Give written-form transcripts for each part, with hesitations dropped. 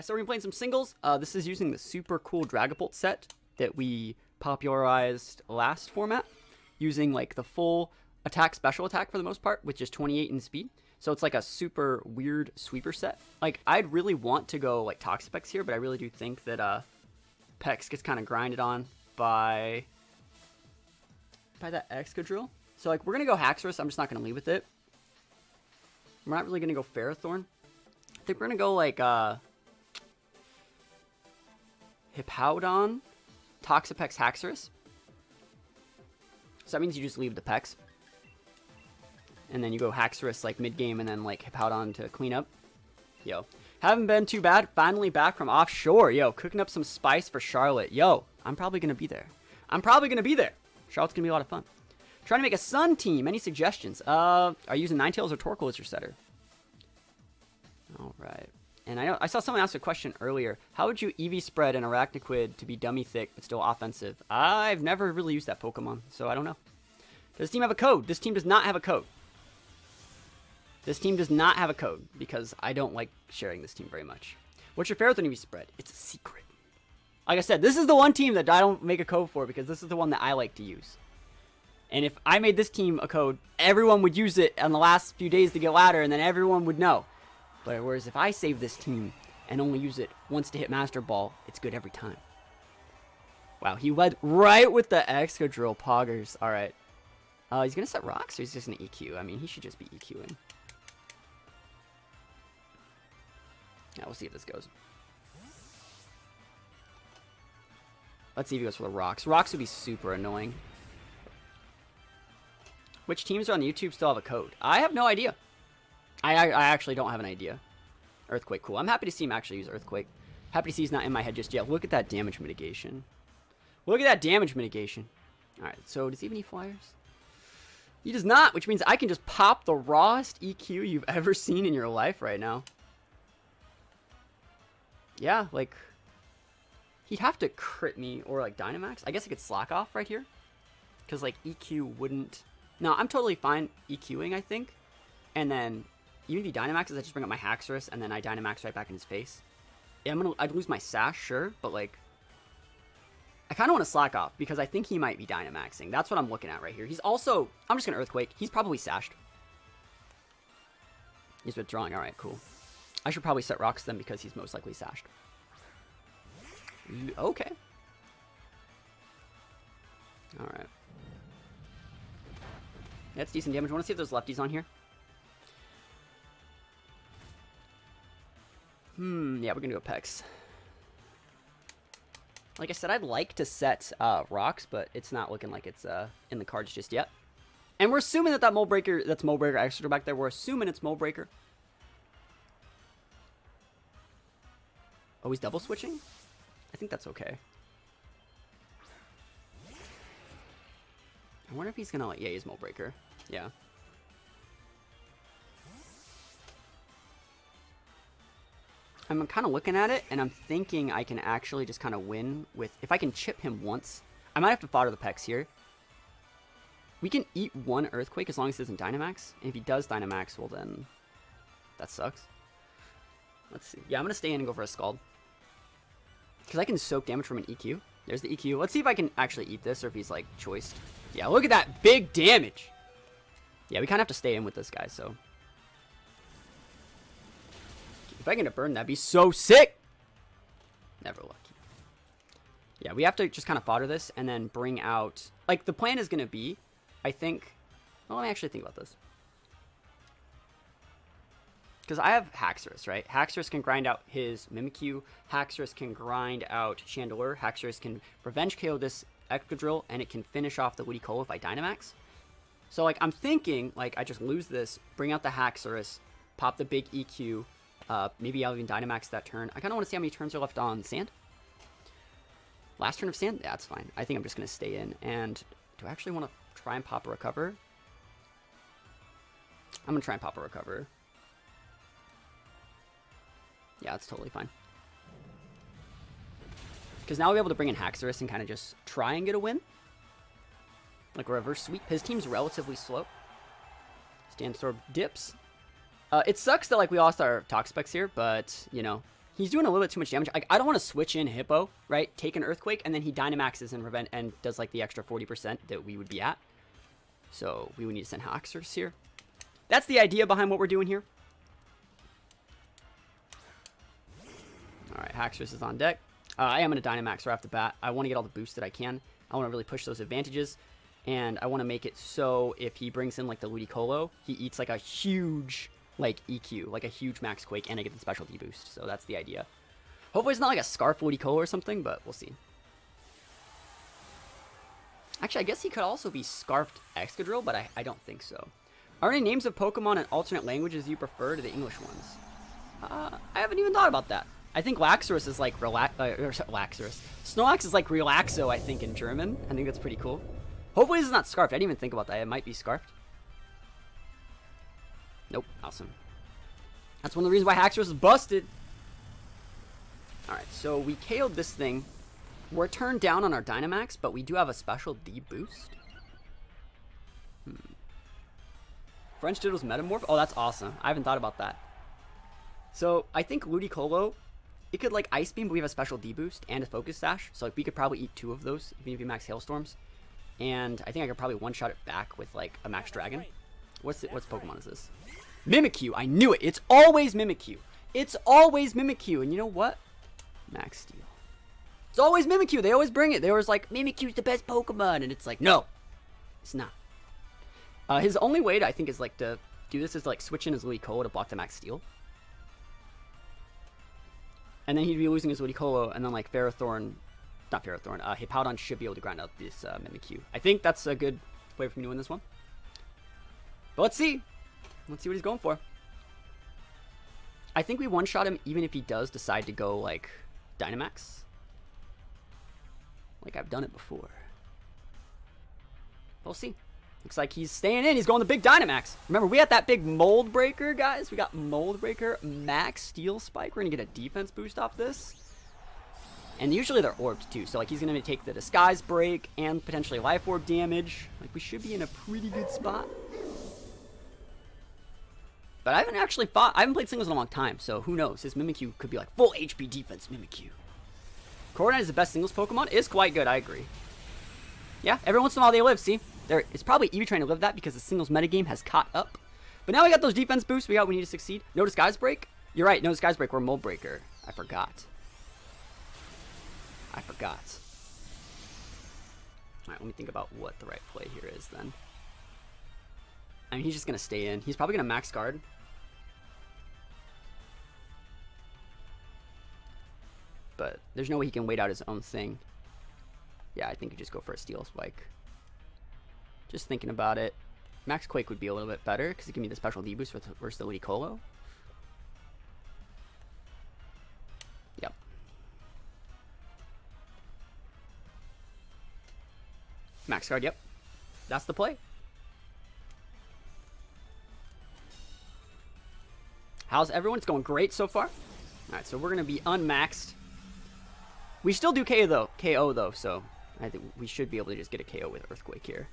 So we're playing some singles. This is using the super cool Dragapult set that we popularized last format, using like the full attack special attack for the most part, with just 28 in speed. So it's like a super weird sweeper set. Like, I'd really want to go like Toxapex here, but I really do think that Pex gets kind of grinded on by that Excadrill. So like, we're gonna go Haxorus. I'm just not gonna leave with it. We're not really gonna go Ferrothorn. I think we're gonna go like Hippowdon, Toxapex, Haxorus. So that means you just leave the Pex. And then you go Haxorus like mid-game and then like Hippowdon to clean up. Yo. Haven't been too bad. Finally back from offshore. Yo, cooking up some spice for Charlotte. Yo, I'm probably going to be there. Charlotte's going to be a lot of fun. Trying to make a Sun team. Any suggestions? Are you using Ninetales or Torkoal as your setter? Alright. And I saw someone ask a question earlier. How would you EV spread an Arachniquid to be dummy thick but still offensive? I've never really used that Pokemon, so I don't know. Does this team have a code? This team does not have a code. This team does not have a code because I don't like sharing this team very much. What's your Ferrothorn EV spread? It's a secret. Like I said, this is the one team that I don't make a code for because this is the one that I like to use. And if I made this team a code, everyone would use it on the last few days to get ladder, and then everyone would know. But whereas if I save this team and only use it once to hit Master Ball, it's good every time. Wow, he led right with the Excadrill Poggers. Alright. He's going to set rocks or he's just going to EQ? I mean, he should just be EQing. Yeah, we'll see if this goes. Let's see if he goes for the rocks. Rocks would be super annoying. Which teams on YouTube still have a code? I have no idea. I actually don't have an idea. Earthquake, cool. I'm happy to see him actually use Earthquake. Happy to see he's not in my head just yet. Look at that damage mitigation. Look at that damage mitigation. Alright, so does he have any flyers? He does not, which means I can just pop the rawest EQ you've ever seen in your life right now. Yeah, like, he'd have to crit me or like Dynamax. I guess I could slack off right here. Because like EQ wouldn't... No, I'm totally fine EQing, I think. And then... Even if he Dynamaxes, I just bring up my Haxorus, and then I Dynamax right back in his face. Yeah, I'd lose my Sash, sure, but like... I kind of want to slack off, because I think he might be Dynamaxing. That's what I'm looking at right here. He's also... I'm just going to Earthquake. He's probably Sashed. He's withdrawing. Alright, cool. I should probably set rocks then, because he's most likely Sashed. Okay. Alright. That's decent damage. I want to see if there's lefties on here. Yeah, we're gonna go Pex. Like I said, I'd like to set rocks, but it's not looking like it's in the cards just yet. And we're assuming that Mold Breaker, that's Mold Breaker extra back there. We're assuming it's Mold Breaker. Oh, he's double switching? I think that's okay. I wonder if he's gonna, like, yeah, he's Mold Breaker. Yeah. I'm kind of looking at it, and I'm thinking I can actually just kind of win with... If I can chip him once... I might have to fodder the Pex here. We can eat one Earthquake as long as he doesn't Dynamax. And if he does Dynamax, well then... That sucks. Let's see. Yeah, I'm going to stay in and go for a Scald. Because I can soak damage from an EQ. There's the EQ. Let's see if I can actually eat this, or if he's, like, choiced. Yeah, look at that big damage! Yeah, we kind of have to stay in with this guy, so... If I get a burn, that'd be so sick! Never lucky. Yeah, we have to just kind of fodder this and then bring out... Like, the plan is going to be, I think... Well, let me actually think about this. Because I have Haxorus, right? Haxorus can grind out his Mimikyu. Haxorus can grind out Chandelure. Haxorus can Revenge KO this Excadrill, and it can finish off the Ludicolo if I Dynamax. So, like, I'm thinking, like, I just lose this, bring out the Haxorus, pop the big EQ... maybe I'll even Dynamax that turn. I kind of want to see how many turns are left on Sand. Last turn of Sand? Yeah, that's fine. I think I'm just going to stay in. And do I actually want to try and pop a Recover? I'm going to try and pop a Recover. Yeah, that's totally fine. Because now we'll be able to bring in Haxorus and kind of just try and get a win. Like a reverse sweep. His team's relatively slow. Sandstorm dips. It sucks that, like, we lost our Toxapex here, but, you know, He's doing a little bit too much damage. Like, I don't want to switch in Hippo, right? Take an Earthquake, and then he Dynamaxes and does like the extra 40% that we would be at. So we would need to send Haxorus here. That's the idea behind what we're doing here. Alright, Haxorus is on deck. I am going to Dynamax right off the bat. I want to get all the boosts that I can. I want to really push those advantages. And I want to make it so if he brings in like the Ludicolo, he eats like a huge like EQ, like a huge Max Quake, and I get the specialty boost. So that's the idea. Hopefully it's not like a Scarf Ludicolo or something, but we'll see. Actually, I guess he could also be Scarfed Excadrill, but I don't think so. Are any names of Pokemon in alternate languages you prefer to the English ones? I haven't even thought about that. I think Laxorus is like Laxorus. Snorlax is like Relaxo, I think, in German. I think that's pretty cool. Hopefully this is not Scarfed. I didn't even think about that. It might be Scarfed. Nope. Awesome. That's one of the reasons why Haxorus is busted. Alright, so we KO'd this thing. We're turned down on our Dynamax, but we do have a special D boost. French Diddle's Metamorph? Oh, that's awesome. I haven't thought about that. So, I think Ludicolo, it could like Ice Beam, but we have a special D boost and a Focus Sash. So, like, we could probably eat 2 of those, even if we max Hailstorms. And I think I could probably one-shot it back with, like, a Max Dragon. What's Pokemon is this? Mimikyu! I knew it! It's always Mimikyu! It's always Mimikyu! And you know what? Max Steel. It's always Mimikyu! They always bring it! They always like, Mimikyu's the best Pokemon! And it's like, no! It's not. His only way to, I think, is, like, to do this is, like, switch in his Ludicolo to block the Max Steel. And then he'd be losing his Ludicolo, and then, like, Hippowdon should be able to grind out this Mimikyu. I think that's a good way for me to win this one. But let's see. Let's see what he's going for. I think we one-shot him even if he does decide to go, like, Dynamax. Like I've done it before. We'll see. Looks like he's staying in. He's going the big Dynamax. Remember, we had that big Mold Breaker, guys. We got Mold Breaker, Max Steel Spike. We're going to get a defense boost off this. And usually they're orbed too, so like he's gonna take the Disguise Break and potentially Life Orb damage. Like we should be in a pretty good spot. But I haven't played singles in a long time, so who knows? His Mimikyu could be like full HP defense Mimikyu. Corviknight is the best singles Pokemon. It's quite good, I agree. Yeah, every once in a while they live, see? It's probably Eevee trying to live that because the singles metagame has caught up. But now we got those defense boosts we need to succeed. No Disguise Break? You're right, no Disguise Break, we're Mold Breaker. I forgot. Alright, let me think about what the right play here is then. I mean, he's just going to stay in. He's probably going to max guard. But there's no way he can wait out his own thing. Yeah, I think you just go for a Steel Spike. Just thinking about it. Max Quake would be a little bit better because it can be the special D boost versus the Ludicolo. Yep. Max guard, yep. That's the play. How's everyone? It's going great so far. Alright, so we're going to be unmaxed. We still do KO though, so I think we should be able to just get a KO with Earthquake here.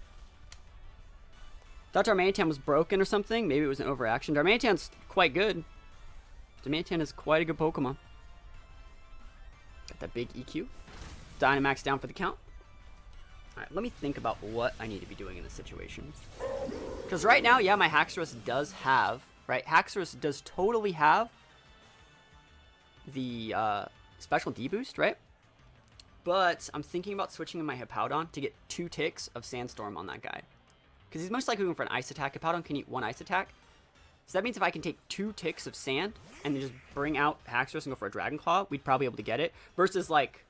Thought Darmanitan was broken or something. Maybe it was an overreaction. Darmanitan's quite good. Darmanitan is quite a good Pokemon. Got that big EQ. Dynamax down for the count. Alright, let me think about what I need to be doing in this situation. Because right now, yeah, my Haxorus does have, right? Haxorus does totally have the special D boost, right? But I'm thinking about switching in my Hippowdon to get 2 ticks of Sandstorm on that guy. Because he's most likely going for an Ice attack. Hippowdon can eat 1 Ice attack. So that means if I can take 2 ticks of Sand and then just bring out Haxorus and go for a Dragon Claw, we'd probably be able to get it. Versus, like,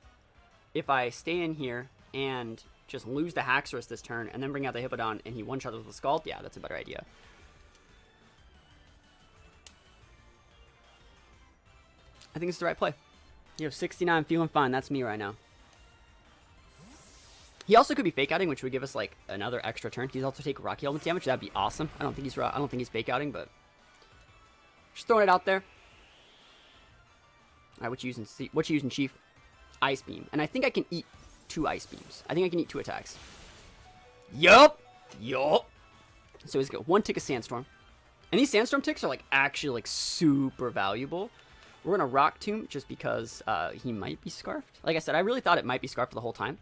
if I stay in here and just lose the Haxorus this turn and then bring out the Hippowdon and he one-shots with the Scald, yeah, that's a better idea. I think it's the right play. You have 69, feeling fine. That's me right now. He also could be fake outing, which would give us like another extra turn. He'd also take Rocky Element damage. That'd be awesome. I don't think he's fake outing, but just throwing it out there. All right, what you using, Chief? Ice Beam, and I think I can eat 2 Ice Beams. I think I can eat 2 attacks. Yup. So he's got 1 tick of Sandstorm, and these Sandstorm ticks are like actually like super valuable. We're going to Rock Tomb just because he might be Scarfed. Like I said, I really thought it might be Scarfed the whole time.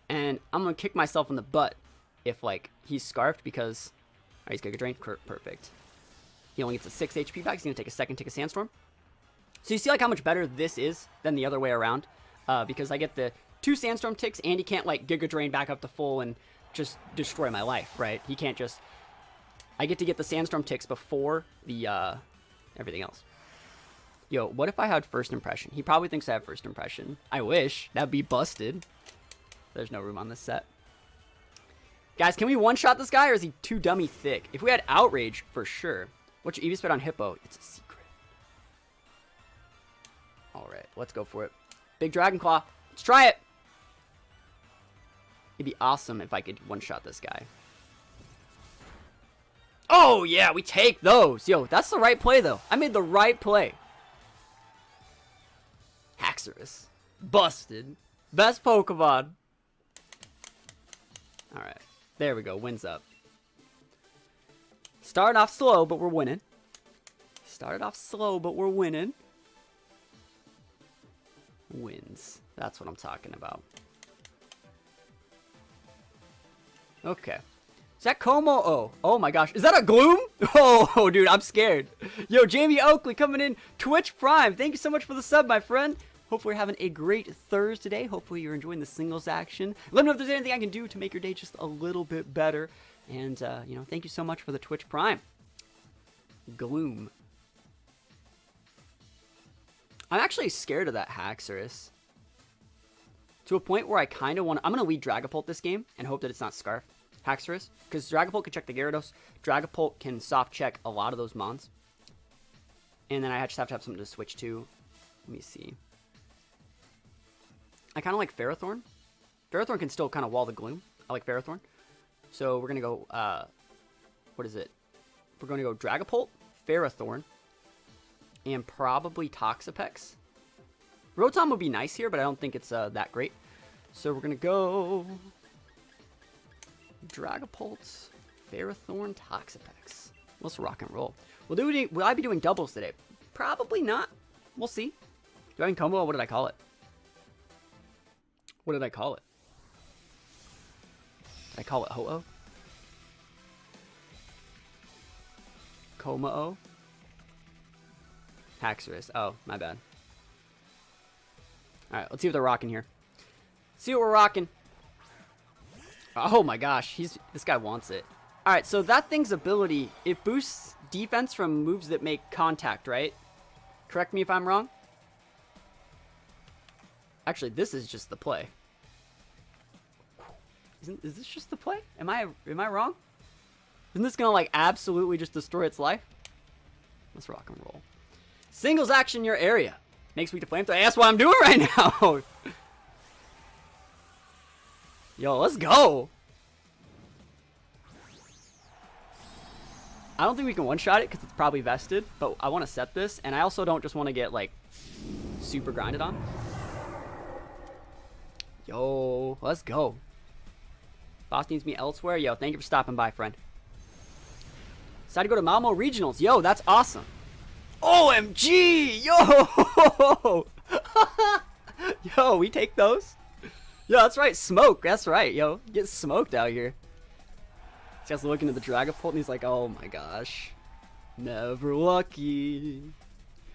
And I'm going to kick myself in the butt if, like, he's Scarfed because... Alright, he's Giga Drain. Perfect. He only gets a 6 HP back. He's going to take a second, take a Sandstorm. So you see, like, how much better this is than the other way around? Because I get the 2 Sandstorm ticks, and he can't, like, Giga Drain back up to full and just destroy my life, right? He can't just... I get to get the Sandstorm ticks before the, everything else. Yo, what if I had First Impression? He probably thinks I have First Impression. I wish. That'd be busted. There's no room on this set. Guys, can we one-shot this guy, or is he too dummy thick? If we had Outrage, for sure. What's your EV spread on Hippo? It's a secret. Alright, let's go for it. Big Dragon Claw. Let's try it. It'd be awesome if I could one-shot this guy. Oh, yeah, we take those. Yo, that's the right play, though. I made the right play. Haxorus. Busted. Best Pokemon. Alright. There we go. Wins up. Started off slow, but we're winning. Started off slow, but we're winning. Wins. That's what I'm talking about. Okay. Is that Como? Oh. Oh my gosh. Is that a Gloom? Oh, dude, I'm scared. Yo, Jamie Oakley coming in. Twitch Prime. Thank you so much for the sub, my friend. Hopefully you're having a great Thursday today. Hopefully you're enjoying the singles action. Let me know if there's anything I can do to make your day just a little bit better. And, you know, thank you so much for the Twitch Prime. Gloom. I'm actually scared of that Haxorus. To a point where I kind of want to... I'm going to lead Dragapult this game and hope that it's not Scarf Haxorus. Because Dragapult can check the Gyarados. Dragapult can soft check a lot of those Mons. And then I just have to have something to switch to. Let me see. I kind of like Ferrothorn. Ferrothorn can still kind of wall the Gloom. I like Ferrothorn. So we're going to go, what is it? We're going to go Dragapult, Ferrothorn, and probably Toxapex. Rotom would be nice here, but I don't think it's that great. So we're going to go Dragapult, Ferrothorn, Toxapex. Let's rock and roll. Will I be doing doubles today? Probably not. We'll see. Do I mean combo? What did I call it? What did I call it? Did I call it Ho-Oh? Como-O? Haxorus. Oh, my bad. Alright, let's see what they're rocking here. See what we're rocking. Oh my gosh, this guy wants it. Alright, so that thing's ability, it boosts defense from moves that make contact, right? Correct me if I'm wrong. Actually, this is just the play. Is this just the play? Am I wrong? Isn't this gonna like absolutely just destroy its life? Let's rock and roll. Singles action in your area. Makes me to flamethrower. That's what I'm doing right now. Yo, let's go. I don't think we can one-shot it because it's probably vested, but I want to set this, and I also don't just want to get like super grinded on. Yo, let's go. Boss needs me elsewhere. Yo, thank you for stopping by, friend. Decided to go to Malmo Regionals. Yo, that's awesome. OMG! Yo! Yo, we take those. Yo, that's right. Smoke. That's right, yo. Get smoked out here. This guy's looking at the Dragapult and he's like, oh my gosh. Never lucky.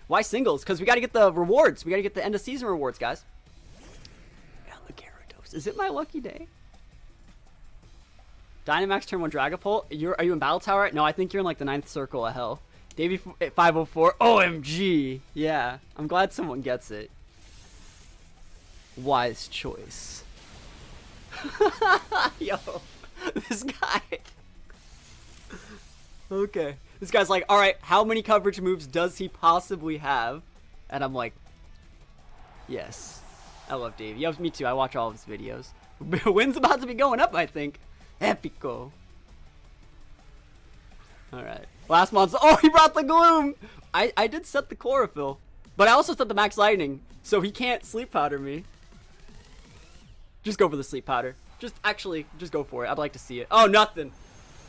Why singles? Because we got to get the rewards. We got to get the end of season rewards, guys. Yeah, the Gyarados. Is it my lucky day? Dynamax turn 1 Dragapult. Are you in Battle Tower? No, I think you're in like the 9th circle of hell. Davey 504. OMG. Yeah, I'm glad someone gets it. Wise choice. Yo, this guy. Okay. This guy's like, alright, how many coverage moves does he possibly have? And I'm like, yes. I love Davey. Yeah, me too. I watch all of his videos. Win's about to be going up, I think. Epico. Alright. Last monster. Oh, he brought the Gloom! I did set the Chlorophyll. But I also set the Max Lightning. So he can't Sleep Powder me. Just go for the Sleep Powder. Just go for it. I'd like to see it. Oh, nothing.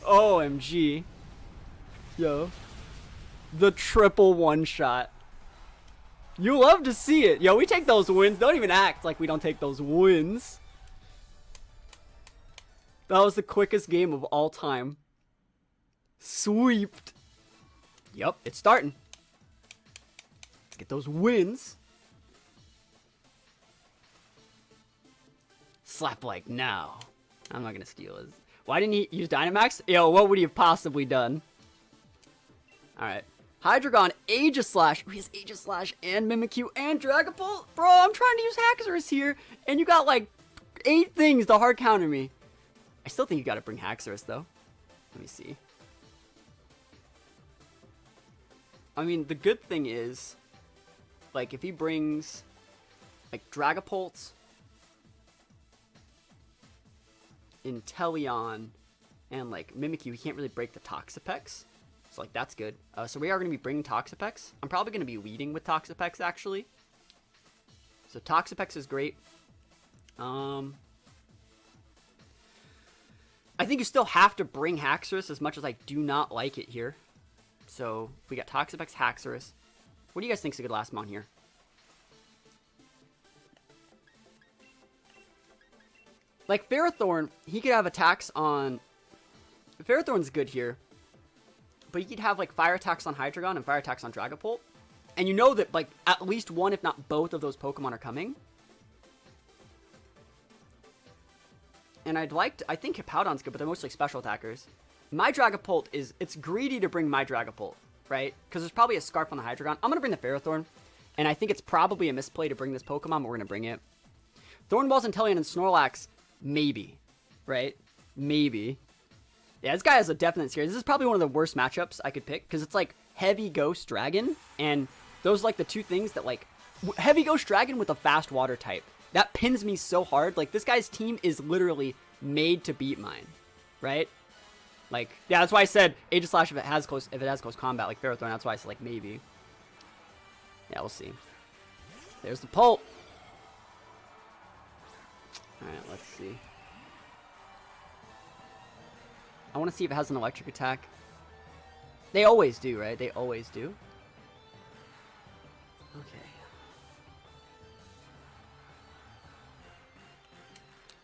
OMG. Yo. The triple one-shot. You love to see it. Yo, we take those wins. Don't even act like we don't take those wins. That was the quickest game of all time. Sweeped. Yup, it's starting. Let's get those wins. Slap like now. I'm not gonna steal his. Why didn't he use Dynamax? Yo, what would he have possibly done? Alright. Hydreigon, Aegislash. He has Aegislash and Mimikyu and Dragapult. Bro, I'm trying to use Haxorus here, and you got like 8 things to hard counter me. I still think you gotta bring Haxorus though. Let me see. I mean, the good thing is, like, if he brings, like, Dragapult, Inteleon, and, like, Mimikyu, he can't really break the Toxapex. So, like, that's good. So we are going to be bringing Toxapex. I'm probably going to be leading with Toxapex, actually. So Toxapex is great. I think you still have to bring Haxorus, as much as I do not like it here. So we got Toxapex, Haxorus. What do you guys think is a good last mon here? Like Ferrothorn, he could have attacks on... Ferrothorn's good here. But he could have like fire attacks on Hydreigon and fire attacks on Dragapult. And you know that like at least one, if not both of those Pokemon are coming. And I think Hippowdon's good, but they're mostly special attackers. My Dragapult it's greedy to bring my Dragapult, right? Because there's probably a Scarf on the Hydreigon. I'm going to bring the Ferrothorn. And I think it's probably a misplay to bring this Pokemon, but we're going to bring it. Thornballs, Inteleon, and Snorlax, maybe, right? Maybe. Yeah, this guy has a definite series. This is probably one of the worst matchups I could pick, because it's like Heavy Ghost Dragon, and those are like the two things that like... Heavy Ghost Dragon with a fast water type. That pins me so hard. Like, this guy's team is literally made to beat mine, right? Like, yeah, that's why I said Aegislash if it has close combat, like Ferrothorn. That's why I said like maybe. Yeah, we'll see. There's the Pult. All right, let's see. I want to see if it has an electric attack. They always do, right? They always do. Okay.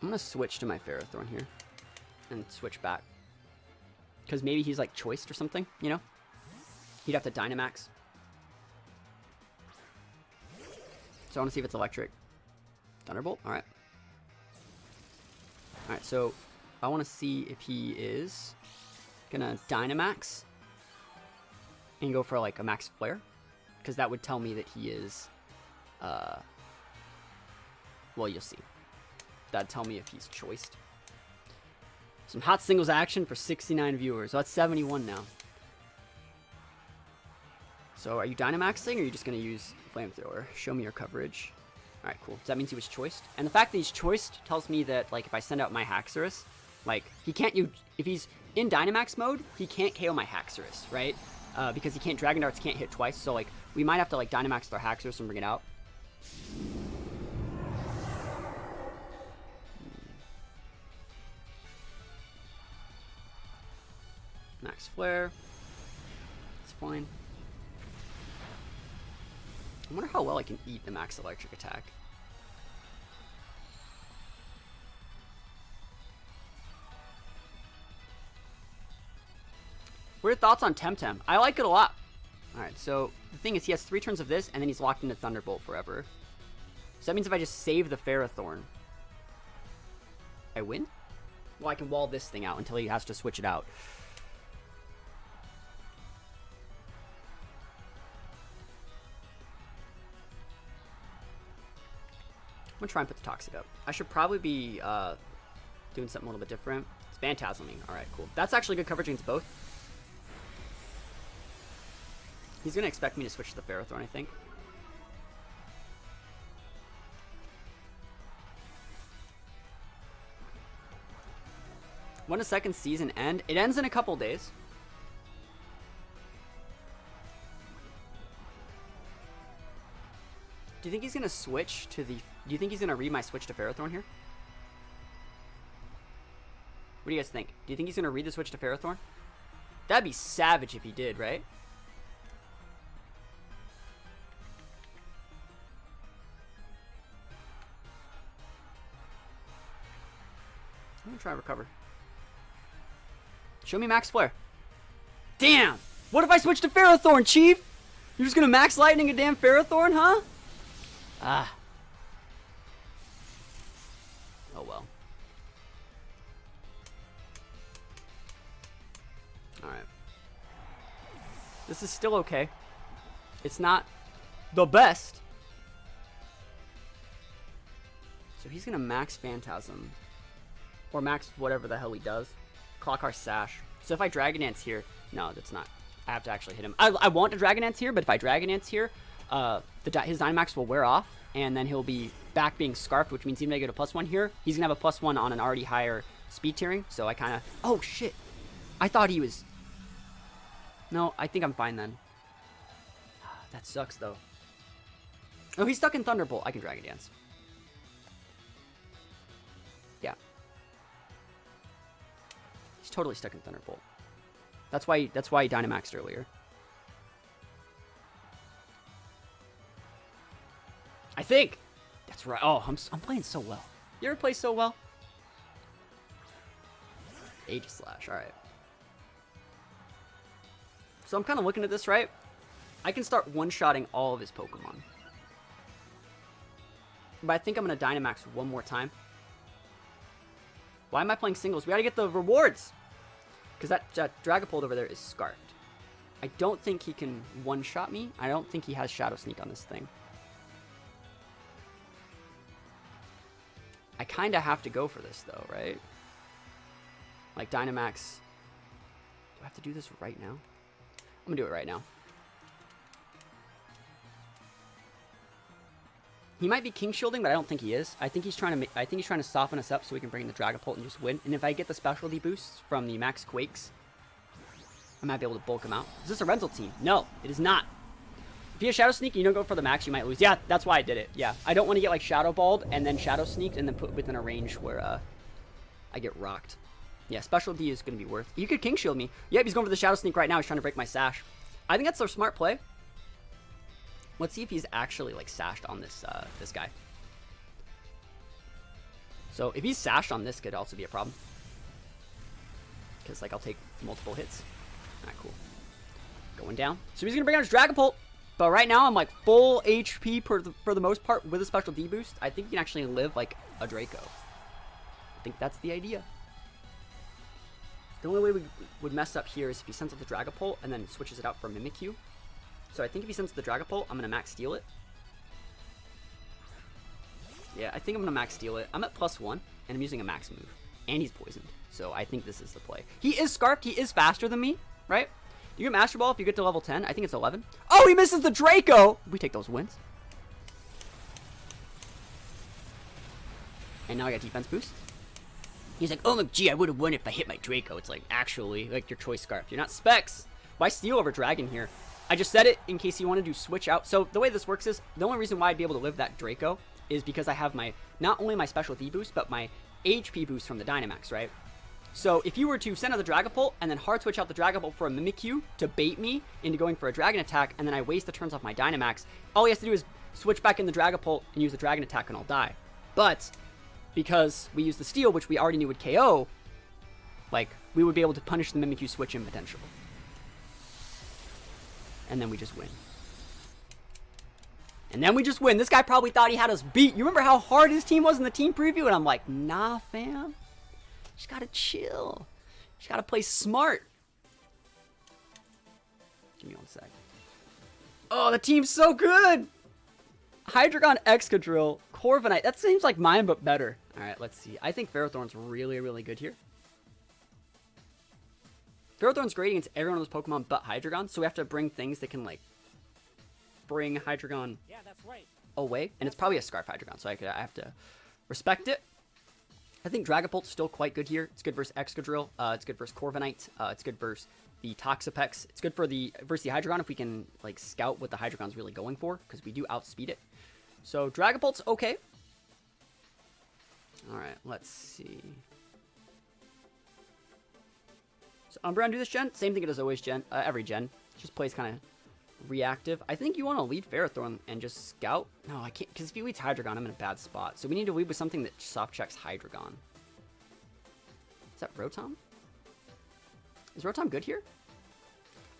I'm gonna switch to my Ferrothorn here and switch back. Because maybe he's like choiced or something, you know? He'd have to Dynamax. So I want to see if it's electric. Thunderbolt? Alright. Alright, so I want to see if he is gonna Dynamax and go for like a Max Flare. Because that would tell me that he is... well, you'll see. That'd tell me if he's choiced. Some hot singles action for 69 viewers. So that's 71 now. So are you Dynamaxing or are you just going to use Flamethrower? Show me your coverage. Alright, cool. So that means he was choiced. And the fact that he's choiced tells me that, like, if I send out my Haxorus, like, he can't use... If he's in Dynamax mode, he can't KO my Haxorus, right? Because he can't... Dragon Darts can't hit twice. So, like, we might have to, like, Dynamax with our Haxorus and bring it out. Max Flare. It's fine. I wonder how well I can eat the Max Electric attack. What are your thoughts on Temtem? I like it a lot. Alright, so the thing is he has 3 turns of this, and then he's locked into Thunderbolt forever. So that means if I just save the Ferrothorn, I win? Well, I can wall this thing out until he has to switch it out. I'm gonna try and put the Toxic up. I should probably be doing something a little bit different. It's Phantasming. Alright, cool. That's actually good coverage against both. He's gonna expect me to switch to the Ferrothorn, I think. When does second season end? It ends in a couple days. Do you think he's gonna switch to the... Do you think he's gonna read my switch to Ferrothorn here? What do you guys think? Do you think he's gonna read the switch to Ferrothorn? That'd be savage if he did, right? I'm gonna try to recover. Show me Max Flare. Damn! What if I switch to Ferrothorn, Chief? You're just gonna Max Lightning a damn Ferrothorn, huh? Ah. Oh well. Alright. This is still okay. It's not the best. So he's gonna Max Phantasm. Or Max whatever the hell he does. Clockar Sash. So if I Dragon Dance here, no, that's not. I have to actually hit him. I want to Dragon Dance here, but if I Dragon Dance here, his Dynamax will wear off, and then he'll be back being Scarfed, which means even if I get a +1 here, he's going to have a +1 on an already higher speed tiering, so I kind of... Oh, shit. I thought he was... No, I think I'm fine then. That sucks, though. Oh, he's stuck in Thunderbolt. I can Dragon Dance. Yeah. He's totally stuck in Thunderbolt. That's why he Dynamaxed earlier. I think. That's right. Oh, I'm playing so well. You ever play so well? Aegislash. All right. So I'm kind of looking at this, right? I can start one-shotting all of his Pokemon. But I think I'm going to Dynamax one more time. Why am I playing singles? We got to get the rewards. Because that Dragapult over there is Scarfed. I don't think he can one-shot me. I don't think he has Shadow Sneak on this thing. I kind of have to go for this, though, right? Like, Dynamax. Do I have to do this right now? I'm going to do it right now. He might be King Shielding, but I don't think he is. I think he's trying to soften us up so we can bring in the Dragapult and just win. And if I get the specialty boosts from the Max Quakes, I might be able to bulk him out. Is this a rental team? No, it is not. If you have Shadow Sneak and you don't go for the max, you might lose. Yeah, that's why I did it. Yeah, I don't want to get like Shadow Balled and then Shadow Sneaked and then put within a range where I get rocked. Yeah, specialty is going to be worth. You could King Shield me. Yep, he's going for the Shadow Sneak right now. He's trying to break my Sash. I think that's their smart play. Let's see if he's actually like sashed on this this guy. So if he's sashed on this, could also be a problem. Because like I'll take multiple hits. Alright, cool. Going down. So he's gonna bring out his Dragapult. But right now I'm like full HP for the most part with a special D boost. I think he can actually live like a Draco. I think that's the idea. The only way we would mess up here is if he sends out the Dragapult and then switches it out for Mimikyu. So I think if he sends the Dragapult, I'm going to max steal it. Yeah, I think I'm going to max steal it. I'm at +1, and I'm using a max move. And he's poisoned. So I think this is the play. He is Scarfed. He is faster than me, right? You get Master Ball if you get to level 10. I think it's 11. Oh, he misses the Draco! We take those wins. And now I got defense boost. He's like, oh, look, gee, I would have won if I hit my Draco. It's like, actually, like your choice Scarfed. You're not Specs. Why steal over Dragon here? I just said it in case you wanted to switch out. So the way this works is, the only reason why I'd be able to live that Draco is because I have my, not only my special D boost, but my HP boost from the Dynamax, right? So if you were to send out the Dragapult and then hard switch out the Dragapult for a Mimikyu to bait me into going for a Dragon Attack, and then I waste the turns off my Dynamax, all he has to do is switch back in the Dragapult and use the Dragon Attack and I'll die. But because we use the Steel, which we already knew would KO, like, we would be able to punish the Mimikyu switch in potential. And then we just win. And then we just win. This guy probably thought he had us beat. You remember how hard his team was in the team preview? And I'm like, nah, fam. Just gotta chill. Just gotta play smart. Give me 1 sec. Oh, the team's so good. Hydreigon, Excadrill, Corviknight. That seems like mine, but better. All right, let's see. I think Ferrothorn's really, really good here. Ferrothorn's great against every one of those Pokemon but Hydreigon, so we have to bring things that can, like, bring Hydreigon away. And it's probably a Scarf Hydreigon, so I have to respect it. I think Dragapult's still quite good here. It's good versus Excadrill. It's good versus Corviknight. It's good versus the Toxapex. It's good versus the Hydreigon if we can, like, scout what the Hydreigon's really going for, because we do outspeed it. So Dragapult's okay. All right, let's see. So Umbreon do this gen? Same thing it does always gen, every gen. Just plays kind of reactive. I think you want to lead Ferrothorn and just scout. No, I can't, because if he leads Hydreigon, I'm in a bad spot. So we need to lead with something that soft checks Hydreigon. Is that Rotom? Is Rotom good here?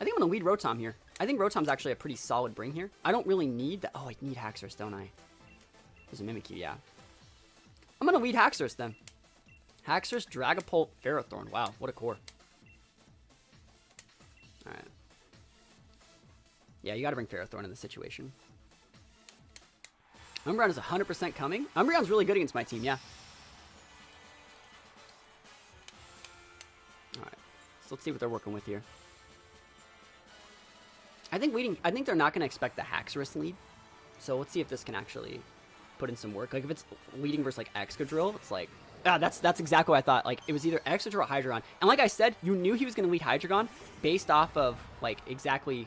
I think I'm going to lead Rotom here. I think Rotom's actually a pretty solid bring here. I don't really need that. Oh, I need Haxorus, don't I? There's a Mimikyu, yeah. I'm going to lead Haxorus then. Haxorus, Dragapult, Ferrothorn. Wow, what a core. Alright. Yeah, you got to bring Ferrothorn in this situation. Umbreon is 100% coming. Umbreon's really good against my team, yeah. Alright. So let's see what they're working with here. I think they're not going to expect the Haxorus lead. So let's see if this can actually put in some work. Like if it's leading versus like Excadrill, it's like, that's exactly what I thought. Like it was either Excadrill or Hydreigon. And like I said, you knew he was going to lead Hydreigon based off of like exactly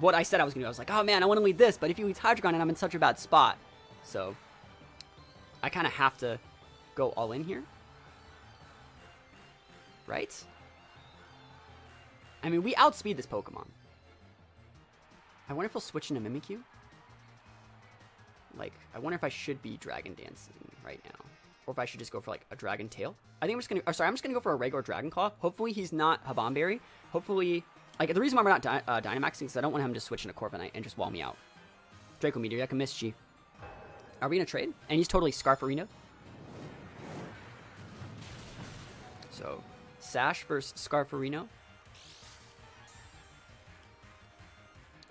what I said I was going to do. I was like, oh man, I want to lead this, but if he leads Hydreigon and I'm in such a bad spot. So I kind of have to go all in here. Right? I mean, we outspeed this Pokemon. I wonder if he'll switch into Mimikyu. Like, I wonder if I should be Dragon Dancing right now. Or if I should just go for, like, a Dragon Tail. I think I'm just gonna go for a regular Dragon Claw. Hopefully he's not Habanberry. Hopefully, like, the reason why we're not Dynamaxing is because I don't want him to switch into Corviknight and just wall me out. Draco Meteor, I can miss G. Are we gonna trade? And he's totally Scarfarino. So, Sash versus Scarfarino.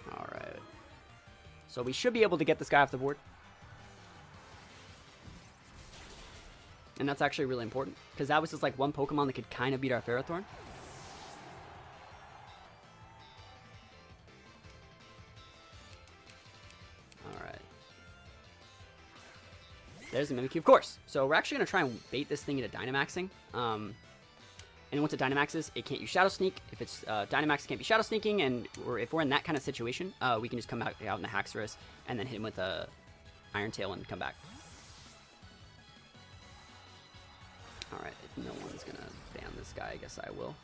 Alright. So we should be able to get this guy off the board. And that's actually really important. Because that was just like one Pokemon that could kind of beat our Ferrothorn. Alright. There's the Mimikyu, of course. So we're actually going to try and bait this thing into Dynamaxing. And once it Dynamaxes, it can't use Shadow Sneak. If it's Dynamax, it can't be Shadow Sneaking, and if we're in that kind of situation, we can just come out in the Haxorus and then hit him with a Iron Tail and come back. Alright, if no one's gonna ban this guy, I guess I will.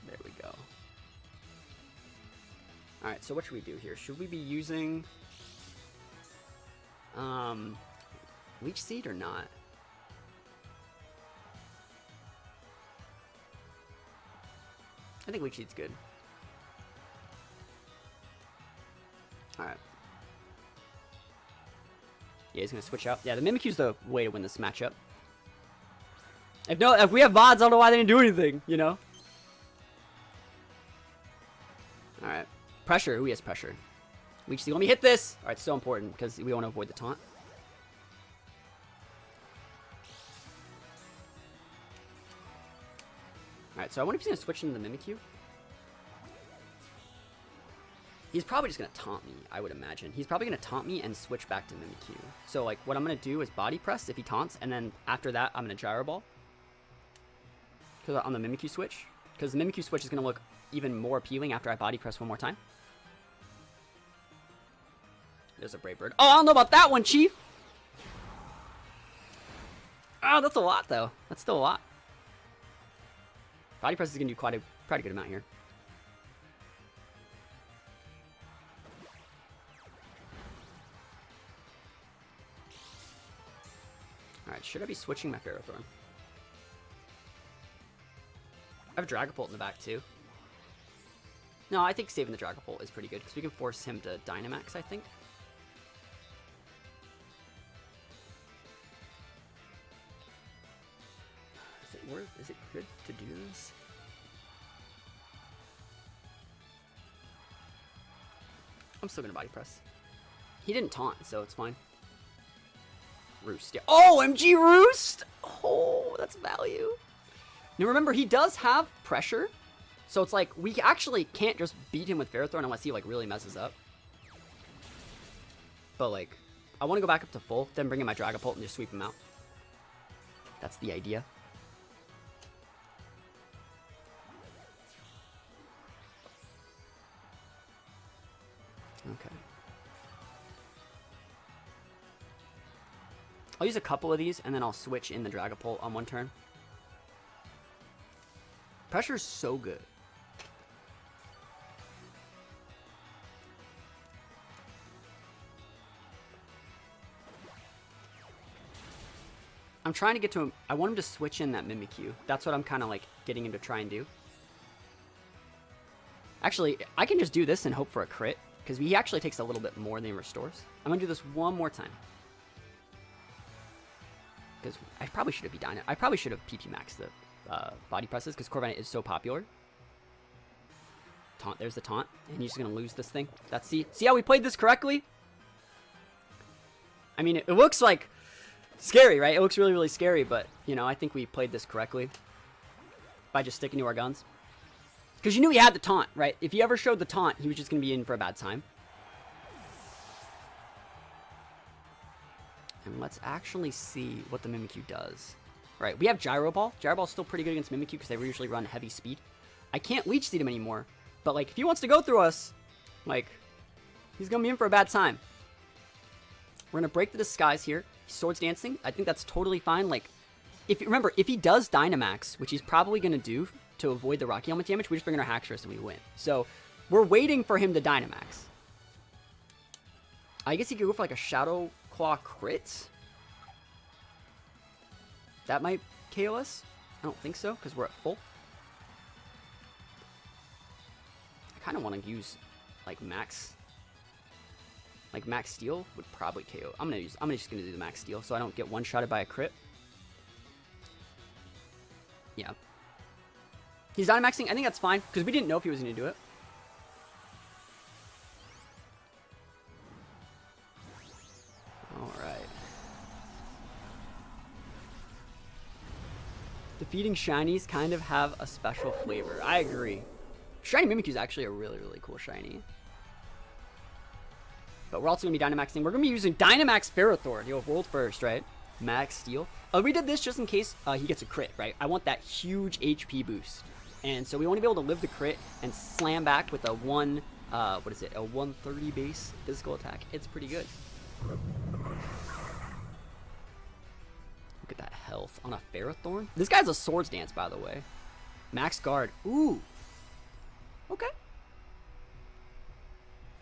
There we go. Alright, so what should we do here? Should we be using Leech Seed or not? I think Leech Seed's good. Alright. Yeah, he's gonna switch out. Yeah, the Mimikyu's the way to win this matchup. If we have VODs, I don't know why they didn't do anything, you know? Alright. Pressure. Who has pressure? Leech Seed. Let me hit this! Alright, so important because we want to avoid the taunt. Alright, so I wonder if he's going to switch into the Mimikyu. He's probably just going to taunt me, I would imagine. He's probably going to taunt me and switch back to Mimikyu. So, like, what I'm going to do is Body Press if he taunts, and then after that, I'm going to Gyro Ball. On the Mimikyu switch. Because the Mimikyu switch is going to look even more appealing after I Body Press one more time. There's a Brave Bird. Oh, I don't know about that one, Chief! Oh, that's a lot, though. That's still a lot. Body Press is going to do quite a good amount here. Alright, should I be switching my Ferrothorn? I have a Dragapult in the back, too. No, I think saving the Dragapult is pretty good, because we can force him to Dynamax, I think. Is it good to do this? I'm still gonna Body Press. He didn't taunt, so it's fine. Roost, yeah. Oh, MG Roost! Oh, that's value. Now remember, he does have pressure, so it's like we actually can't just beat him with Ferrothorn unless he like really messes up. But like, I want to go back up to full, then bring in my Dragapult and just sweep him out. That's the idea. Okay. I'll use a couple of these, and then I'll switch in the Dragapult on one turn. Pressure's so good. I'm trying to get to him. I want him to switch in that Mimikyu. That's what I'm kind of like getting him to try and do. Actually, I can just do this and hope for a crit, because he actually takes a little bit more than he restores. I'm going to do this one more time. Because I probably should have be Dyna. I probably should have PP Max the body presses, because Corviknight is so popular. Taunt, there's the taunt, and he's just going to lose this thing. See how we played this correctly? I mean, it looks like scary, right? It looks really, really scary, but, you know, I think we played this correctly by just sticking to our guns. Because you knew he had the taunt, right? If he ever showed the taunt, he was just going to be in for a bad time. And let's actually see what the Mimikyu does. Right, we have Gyro Ball. Gyro Ball's still pretty good against Mimikyu because they usually run heavy speed. I can't Leech Seed him anymore, but, like, if he wants to go through us, like, he's going to be in for a bad time. We're going to break the disguise here. He's Swords Dancing. I think that's totally fine. Like, remember, if he does Dynamax, which he's probably going to do to avoid the Rocky Helmet damage, we just bring in our Haxorus and we win. So, we're waiting for him to Dynamax. I guess he could go for, like, a Shadow Claw crit. That might KO us. I don't think so, because we're at full. I kind of want to use, like, Max. Like, Max Steel would probably KO. I'm just gonna do the Max Steel so I don't get one-shotted by a crit. Yeah. He's Dynamaxing. I think that's fine, because we didn't know if he was gonna do it. Alright. Defeating Shinies kind of have a special flavor. I agree. Shiny Mimikyu is actually a really, really cool Shiny. But we're also going to be Dynamaxing. We're going to be using Dynamax Ferrothorn. You know, world first, right? Max Steel. We did this just in case he gets a crit, right? I want that huge HP boost. And so we want to be able to live the crit and slam back with a what is it? A 130 base physical attack. It's pretty good. Look at that health on a Ferrothorn. This guy's a Swords Dance, by the way. Max Guard. Ooh. Okay.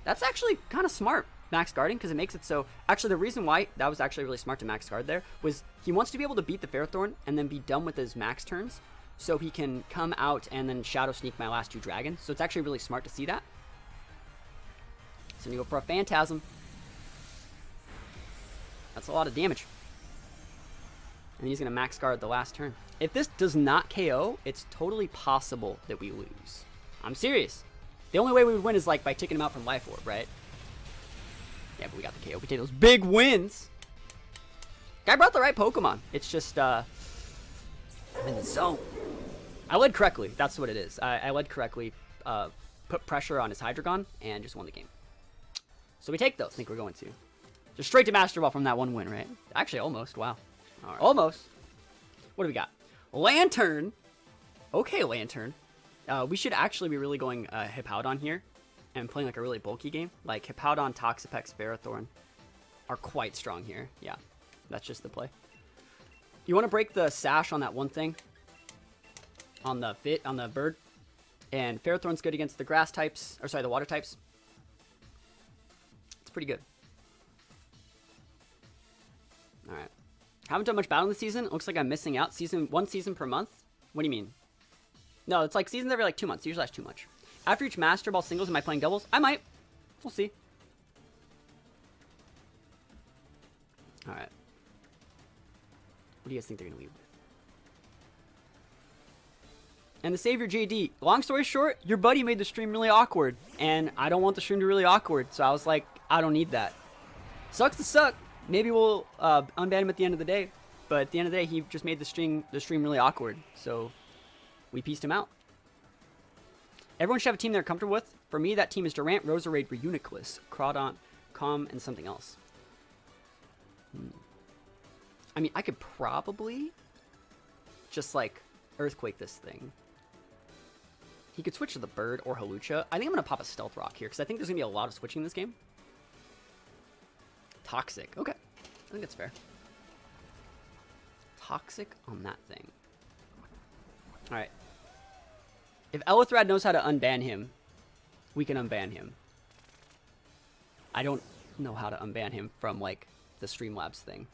That's actually kind of smart, Max Guarding, because it makes it so... Actually, the reason why that was actually really smart to Max Guard there was he wants to be able to beat the Ferrothorn and then be done with his Max turns so he can come out and then Shadow Sneak my last two Dragons. So it's actually really smart to see that. So you go for a Phantasm. That's a lot of damage. And he's going to Max Guard the last turn. If this does not KO, it's totally possible that we lose. I'm serious. The only way we would win is like by taking him out from Life Orb, right? Yeah, but we got the KO. We take those big wins. Guy brought the right Pokemon. It's just, I'm in the zone. I led correctly. That's what it is. I led correctly, put pressure on his Hydreigon, and just won the game. So we take those. I think we're going to. Just straight to Master Ball from that one win, right? Actually, almost. Wow. All right. Almost. What do we got? Lantern. Okay, Lantern. We should actually be really going Hippowdon here and playing like a really bulky game. Like Hippowdon, Toxapex, Ferrothorn are quite strong here. Yeah, that's just the play. You want to break the sash on that one thing on the bird, and Ferrothorn's good against the grass types, or sorry, the water types. It's pretty good. All right. Haven't done much battle this season. It looks like I'm missing out. One season per month? What do you mean? No, it's like seasons every like 2 months. Usually that's too much. After each Master Ball singles, am I playing doubles? I might. We'll see. Alright. What do you guys think they're going to lead with? And the Savior JD. Long story short, your buddy made the stream really awkward. And I don't want the stream to be really awkward. So I was like, I don't need that. Sucks to suck. Maybe we'll unban him at the end of the day. But at the end of the day, he just made the stream really awkward. So we pieced him out. Everyone should have a team they're comfortable with. For me, that team is Durant, Roserade, Reuniclus, Crawdon, Calm, and something else. I mean, I could probably just, like, Earthquake this thing. He could switch to the Bird or Hawlucha. I think I'm going to pop a Stealth Rock here, because I think there's going to be a lot of switching in this game. Toxic. Okay. I think it's fair. Toxic on that thing. Alright. If Elithrad knows how to unban him, we can unban him. I don't know how to unban him from, like, the Streamlabs thing.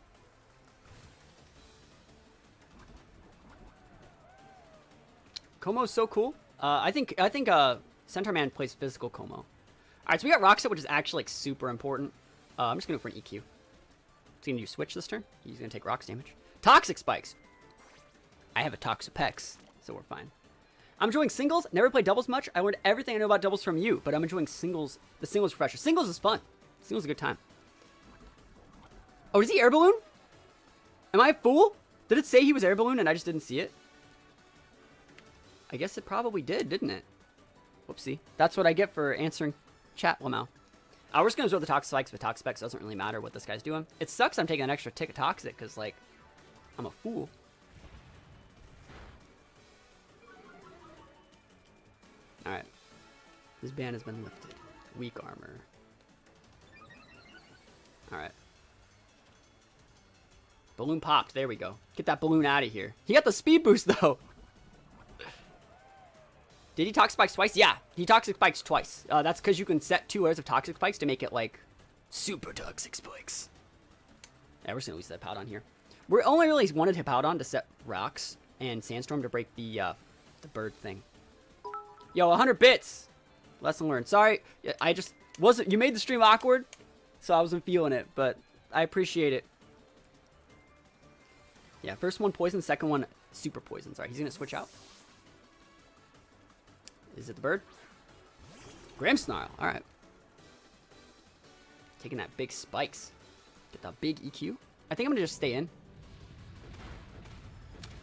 Komo's so cool. I think Centaur Man plays physical Como. All right, so we got Rock Set, which is actually like super important. I'm just gonna go for an EQ. He's gonna do switch this turn. He's gonna take rocks damage. Toxic Spikes. I have a Toxapex, so we're fine. I'm enjoying singles. Never played doubles much. I learned everything I know about doubles from you, but I'm enjoying singles. The singles refresher. Singles is fun. Singles is a good time. Oh, is he air balloon? Am I a fool? Did it say he was air balloon and I just didn't see it? I guess it probably did, didn't it? Whoopsie. That's what I get for answering chat, Lamau. We're just going to throw the Toxic Spikes with Toxapex. Doesn't really matter what this guy's doing. It sucks I'm taking an extra tick of Toxic because, like, I'm a fool. Alright. This ban has been lifted. Weak armor. Alright. Balloon popped. There we go. Get that balloon out of here. He got the speed boost, though. Did he Toxic Spikes twice? Yeah, he Toxic Spikes twice. That's because you can set 2 layers of Toxic Spikes to make it, like, super Toxic Spikes. Yeah, we're just going to use that Hippowdon here. We only really wanted Hippowdon to set Rocks and Sandstorm to break the bird thing. Yo, 100 bits! Lesson learned. Sorry, I just wasn't... You made the stream awkward, so I wasn't feeling it, but I appreciate it. Yeah, first one poison, second one super poison. Sorry, he's going to switch out. Is it the bird? Grimmsnarl. All right. Taking that big spikes. Get that big EQ. I think I'm going to just stay in.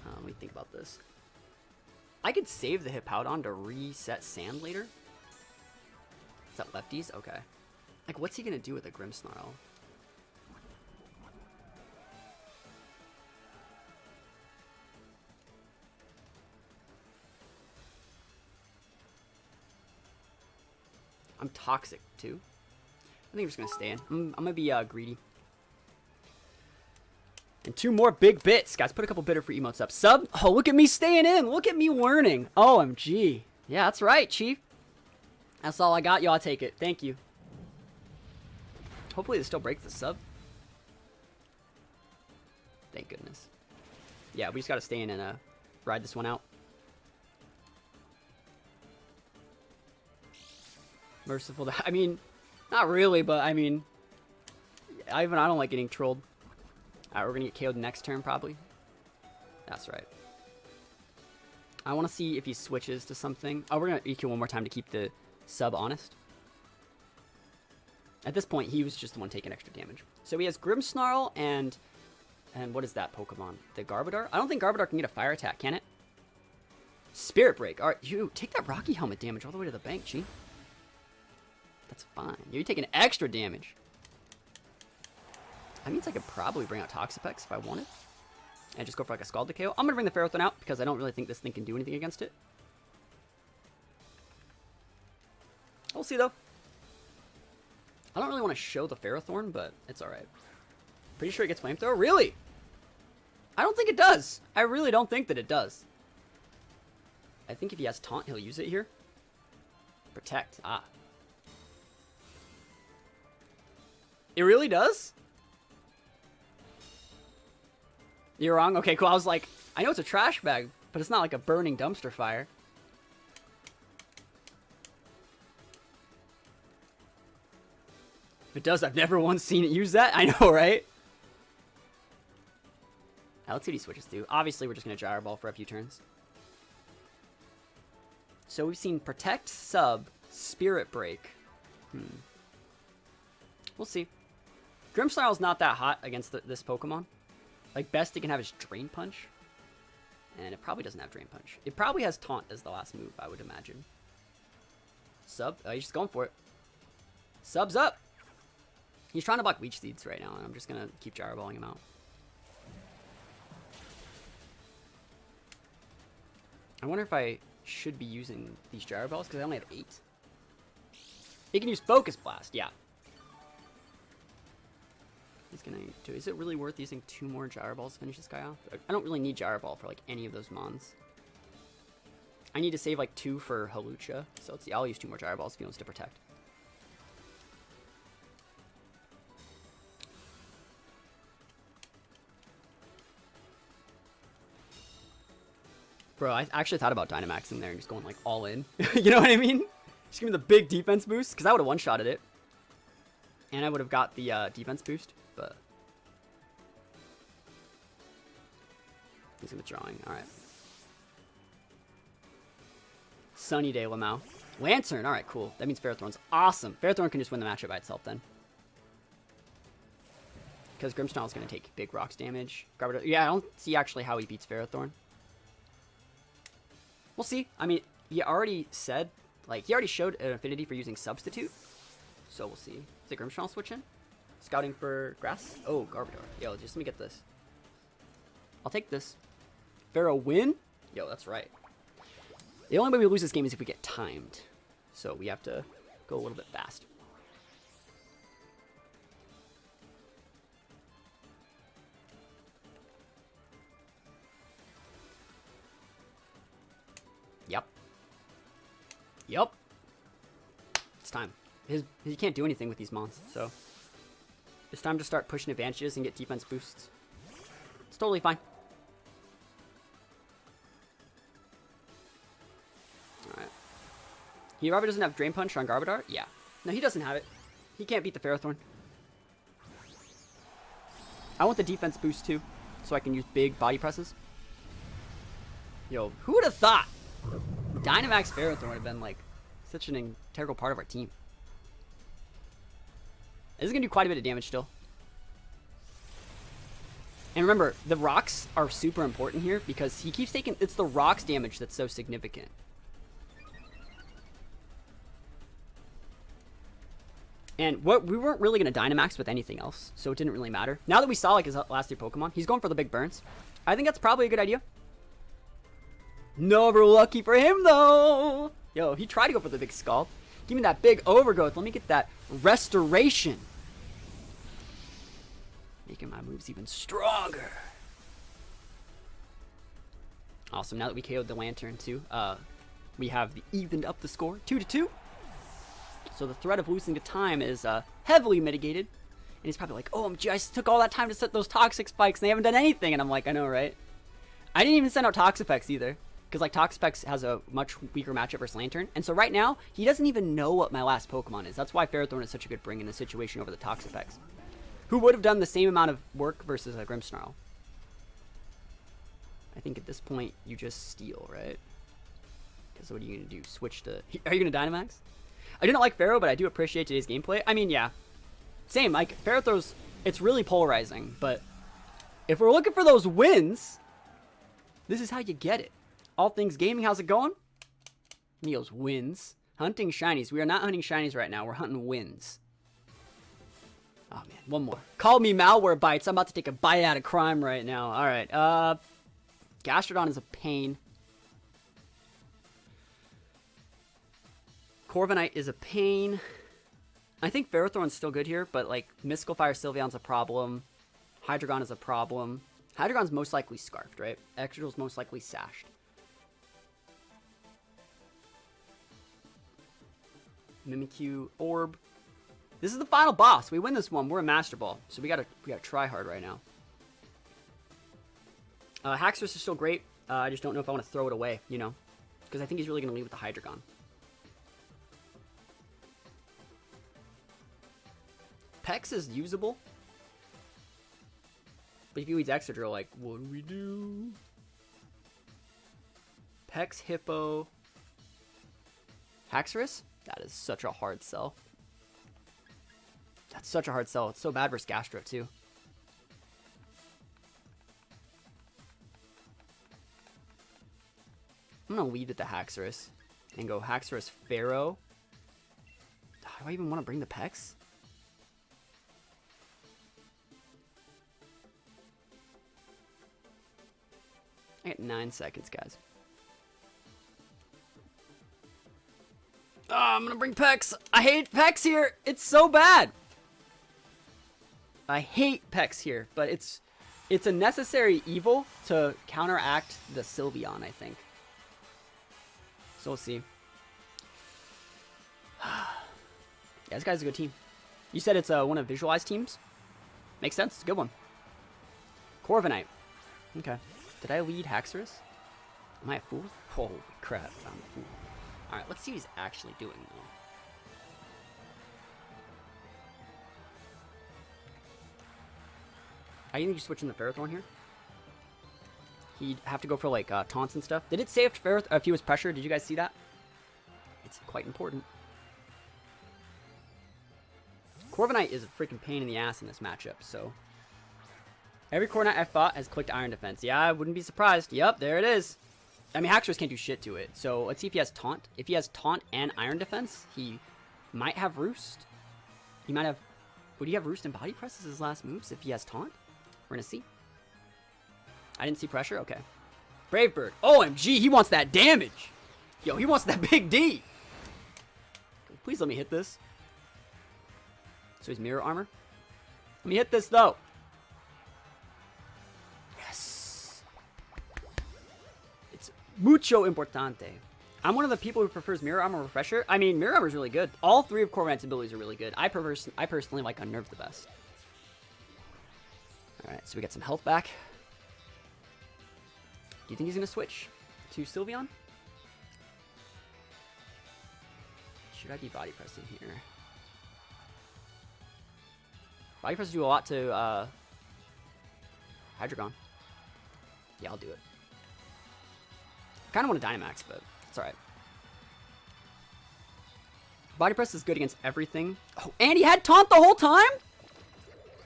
Let me think about this. I could save the Hippowdon to reset sand later. Is that lefties? Okay. Like, what's he going to do with a Grimmsnarl? I'm toxic, too. I think I'm just going to stay in. I'm going to be greedy. And 2 more big bits. Guys, put a couple bitter for emotes up. Sub. Oh, look at me staying in. Look at me learning. OMG. Yeah, that's right, Chief. That's all I got. Y'all take it. Thank you. Hopefully this still breaks the sub. Thank goodness. Yeah, we just got to stay in and ride this one out. Merciful. I mean, not really, but I mean, I don't like getting trolled. Alright, we're gonna get KO'd next turn, probably. That's right. I want to see if he switches to something. Oh, we're gonna EQ one more time to keep the sub honest. At this point, he was just the one taking extra damage. So he has Grimmsnarl and what is that Pokemon? The Garbodor? I don't think Garbodor can get a fire attack, can it? Spirit Break. Alright, you take that Rocky Helmet damage all the way to the bank, Chi. That's fine. You're taking extra damage. That means I could probably bring out Toxapex if I wanted. And just go for like a Scald KO. I'm going to bring the Ferrothorn out because I don't really think this thing can do anything against it. We'll see though. I don't really want to show the Ferrothorn, but it's alright. Pretty sure it gets Flamethrower? Really? I don't think it does. I really don't think that it does. I think if he has Taunt, he'll use it here. Protect. Ah. It really does? You're wrong? Okay, cool. I was like, I know it's a trash bag, but it's not like a burning dumpster fire. If it does, I've never once seen it use that. I know, right? Let's see what he switches to. Obviously, we're just going to Gyro Ball for a few turns. So we've seen Protect, Sub, Spirit Break. We'll see. Grimmsnarl's not that hot against this Pokemon. Like, best it can have is Drain Punch. And it probably doesn't have Drain Punch. It probably has Taunt as the last move, I would imagine. Sub. Oh, he's just going for it. Sub's up. He's trying to block Leech Seeds right now, and I'm just going to keep Gyro Balling him out. I wonder if I should be using these Gyro Balls, because I only have 8. He can use Focus Blast, yeah. He's gonna do. Is it really worth using 2 more Gyro Balls to finish this guy off? I don't really need Gyro Ball for like any of those Mons. I need to save like 2 for Hawlucha, so let's see. I'll use 2 more Gyro Balls if he wants to protect. Bro, I actually thought about Dynamaxing there and just going like all in. You know what I mean? Just give me the big defense boost, because I would have one-shotted it. And I would have got the defense boost, but... He's withdrawing, alright. Sunny Day, Lamau. Lantern, alright, cool. That means Ferrothorn's awesome. Ferrothorn can just win the matchup by itself then. Because Grimmsnarl's going to take big rocks damage. Yeah, I don't see actually how he beats Ferrothorn. We'll see. I mean, he already said, like, he already showed an affinity for using Substitute. So we'll see. Is it Grimmsnarl switch in? Scouting for grass? Oh, Garbodor. Yo, just let me get this. I'll take this. Pharaoh win? Yo, that's right. The only way we lose this game is if we get timed. So we have to go a little bit fast. Yep. Yep. It's time. He can't do anything with these mons, so it's time to start pushing advantages and get defense boosts. It's totally fine. Alright. He probably doesn't have Drain Punch on Garbodor? Yeah. No, he doesn't have it. He can't beat the Ferrothorn. I want the defense boost too, so I can use big body presses. Yo, who would have thought Dynamax Ferrothorn would have been like such an integral part of our team? This is going to do quite a bit of damage still. And remember, the rocks are super important here because he keeps taking... It's the rocks damage that's so significant. And we weren't really going to Dynamax with anything else, so it didn't really matter. Now that we saw like his last 3 Pokemon, he's going for the big burns. I think that's probably a good idea. Never lucky for him, though. Yo, he tried to go for the big Scald. Give me that big Overgrowth. Let me get that Restoration. Making my moves even stronger. Awesome. Now that we KO'd the Lantern, too, we have evened up the score. 2-2. So the threat of losing to time is heavily mitigated. And he's probably like, oh, I just took all that time to set those Toxic Spikes and they haven't done anything. And I'm like, I know, right? I didn't even send out Toxapex either. Because, like, Toxapex has a much weaker matchup versus Lantern. And so right now, he doesn't even know what my last Pokemon is. That's why Ferrothorn is such a good bring in this situation over the Toxapex. Who would have done the same amount of work versus a Grimmsnarl? I think at this point, you just steal, right? Because what are you going to do? Switch to... Are you going to Dynamax? I didn't like Pharaoh, but I do appreciate today's gameplay. I mean, yeah. Same. Like, Ferrothorn's... It's really polarizing, but... If we're looking for those wins... This is how you get it. All Things Gaming, how's it going? Neo's wins. Hunting shinies. We are not hunting shinies right now. We're hunting wins. Oh, man. One more. Call me Malware Bites. I'm about to take a bite out of crime right now. All right. Gastrodon is a pain. Corviknight is a pain. I think Ferrothorn's still good here, but, like, Mystical Fire Sylveon's a problem. Hydreigon is a problem. Hydreigon's most likely Scarfed, right? Excadrill's most likely Sashed. Mimikyu, Orb. This is the final boss. We win this one. We're a Master Ball, so we gotta try hard right now. Haxorus is still great. I just don't know if I want to throw it away, you know, because I think he's really gonna leave with the Hydreigon. Pex is usable, but if he leads Excadrill, like, what do we do? Pex, Hippo, Haxorus? That is such a hard sell. That's such a hard sell. It's so bad versus Gastro, too. I'm going to lead with the Haxorus and go Haxorus, Pharaoh. Do I even want to bring the Pex? I got 9 seconds, guys. Oh, I'm gonna bring Pex. I hate Pex here. It's so bad. I hate Pex here, but it's a necessary evil to counteract the Sylveon, I think. So we'll see. Yeah, this guy's a good team. You said it's one of Visualized teams? Makes sense. It's a good one. Corviknight. Okay. Did I lead Haxorus? Am I a fool? Holy crap, I'm a fool. Alright, let's see what he's actually doing, though. I think you switch in the Ferrothorn here. He'd have to go for, like, taunts and stuff. Did it say if he was pressured? Did you guys see that? It's quite important. Corviknight is a freaking pain in the ass in this matchup, so... Every Corviknight I've fought has clicked Iron Defense. Yeah, I wouldn't be surprised. Yep, there it is. I mean, Haxorus can't do shit to it, so let's see if he has Taunt. If he has Taunt and Iron Defense, he might have Roost. He might have... Would he have Roost and Body Press as his last moves if he has Taunt? We're gonna see. I didn't see pressure? Okay. Brave Bird. OMG, he wants that damage. Yo, he wants that big D. Please let me hit this. So he's Mirror Armor. Let me hit this, though. Yes. It's mucho importante. I'm one of the people who prefers Mirror Armor over Pressure. I mean, Mirror Armor is really good. All three of Corviknight's abilities are really good. I personally like Unnerve the best. Alright, so we get some health back. Do you think he's going to switch to Sylveon? Should I be Body Pressing here? Body Press do a lot to Hydreigon. Yeah, I'll do it. I kind of want to Dynamax, but it's alright. Body Press is good against everything. Oh, and he had Taunt the whole time?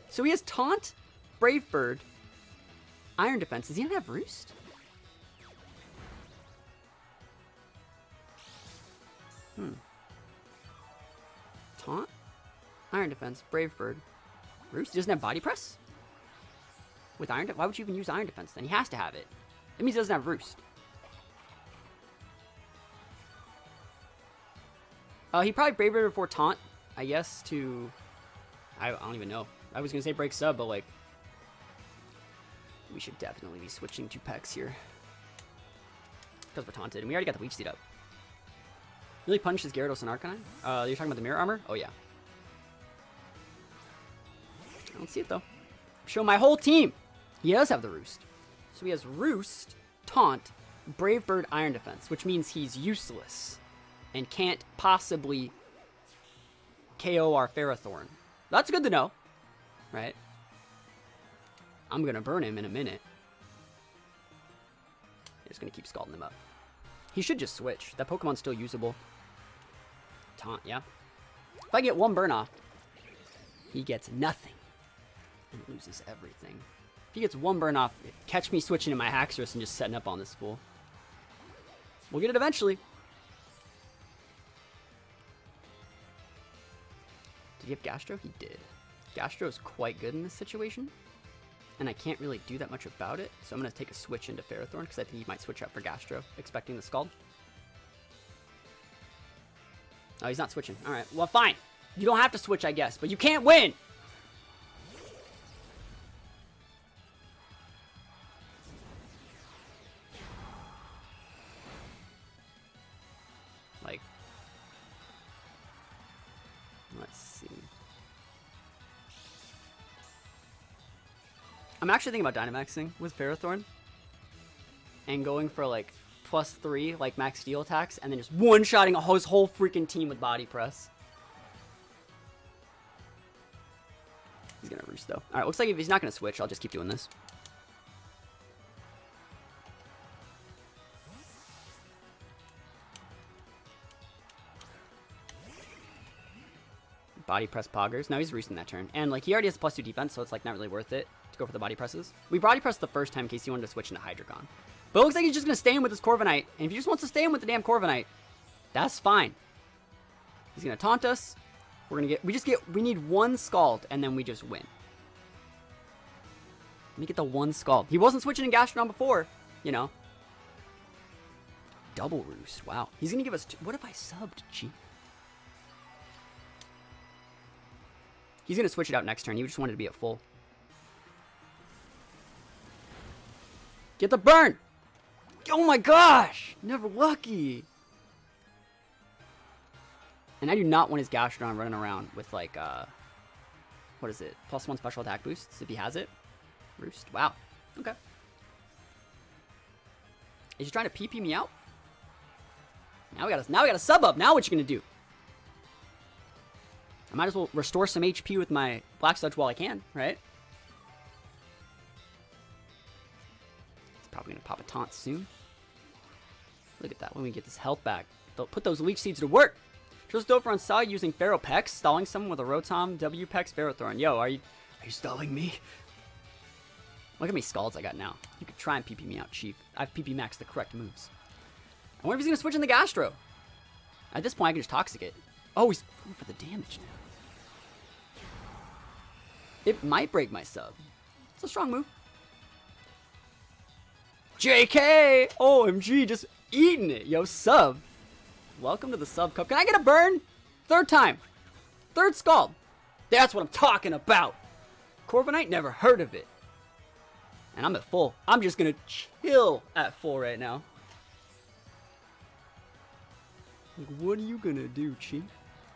So he has Taunt, Brave Bird, Iron Defense. Does he not have Roost? Taunt, Iron Defense, Brave Bird, Roost. He doesn't have Body Press? With Iron Defense? Why would you even use Iron Defense then? He has to have it. That means he doesn't have Roost. He probably Brave Bird before Taunt, I guess, to... I don't even know. I was going to say break sub, but like... We should definitely be switching to Pex here. Because we're taunted, and we already got the Leech Seed up. Really punishes Gyarados and Arcanine? You're talking about the Mirror Armor? Oh, yeah. I don't see it, though. Show my whole team! He does have the Roost. So he has Roost, Taunt, Brave Bird, Iron Defense, which means he's useless. And can't possibly KO our Ferrothorn. That's good to know. Right? I'm going to burn him in a minute. I'm just going to keep scalding him up. He should just switch. That Pokemon's still usable. Taunt, yeah. If I get one burn off, he gets nothing. And loses everything. If he gets one burn off, catch me switching to my Haxorus and just setting up on this fool. We'll get it eventually. Did he have Gastro? He did. Gastro is quite good in this situation. And I can't really do that much about it. So I'm going to take a switch into Ferrothorn because I think he might switch up for Gastro, expecting the Scald. Oh, he's not switching. All right. Well, fine. You don't have to switch, I guess. But you can't win! Like... Let's see. I'm actually thinking about Dynamaxing with Ferrothorn. And going for like +3 like max steel attacks. And then just one-shotting his whole freaking team with Body Press. He's gonna Roost though. Alright, looks like if he's not gonna switch, I'll just keep doing this. Body Press Poggers. Now he's Roosting that turn. And like he already has +2 defense, so it's like not really worth it to go for the Body Presses. We Body Pressed the first time in case he wanted to switch into Hydreigon. But it looks like he's just gonna stay in with his Corviknight. And if he just wants to stay in with the damn Corviknight, that's fine. He's gonna taunt us. We're gonna get we need one Scald and then we just win. Let me get the one Scald. He wasn't switching in Gastrodon before, you know. Double Roost. Wow. He's gonna give us what if I subbed Chief? He's going to switch it out next turn. He just wanted to be at full. Get the burn! Oh my gosh! Never lucky! And I do not want his Gastrodon running around with like, what is it? +1 special attack boosts if he has it. Roost. Wow. Okay. Is he trying to PP me out? Now we gotta sub up. Now what you gonna do? I might as well restore some HP with my Black Sludge while I can, right? He's probably gonna pop a taunt soon. Look at that. When we get this health back, they'll put those leech seeds to work. Just over on Saw using Pharaoh Pex, stalling someone with a Rotom W Pex Pharaoh Thorn. Yo, are you stalling me? Look at me scalds I got now. You could try and PP me out, Chief. I've PP maxed the correct moves. I wonder if he's gonna switch in the Gastro. At this point, I can just Toxic it. Oh, he's going for the damage now. It might break my sub. It's a strong move. JK! OMG, just eating it. Yo, sub. Welcome to the sub cup. Can I get a burn? Third time. Third Scald. That's what I'm talking about. Corviknight, never heard of it. And I'm at full. I'm just gonna chill at full right now. Like, what are you gonna do, Chief?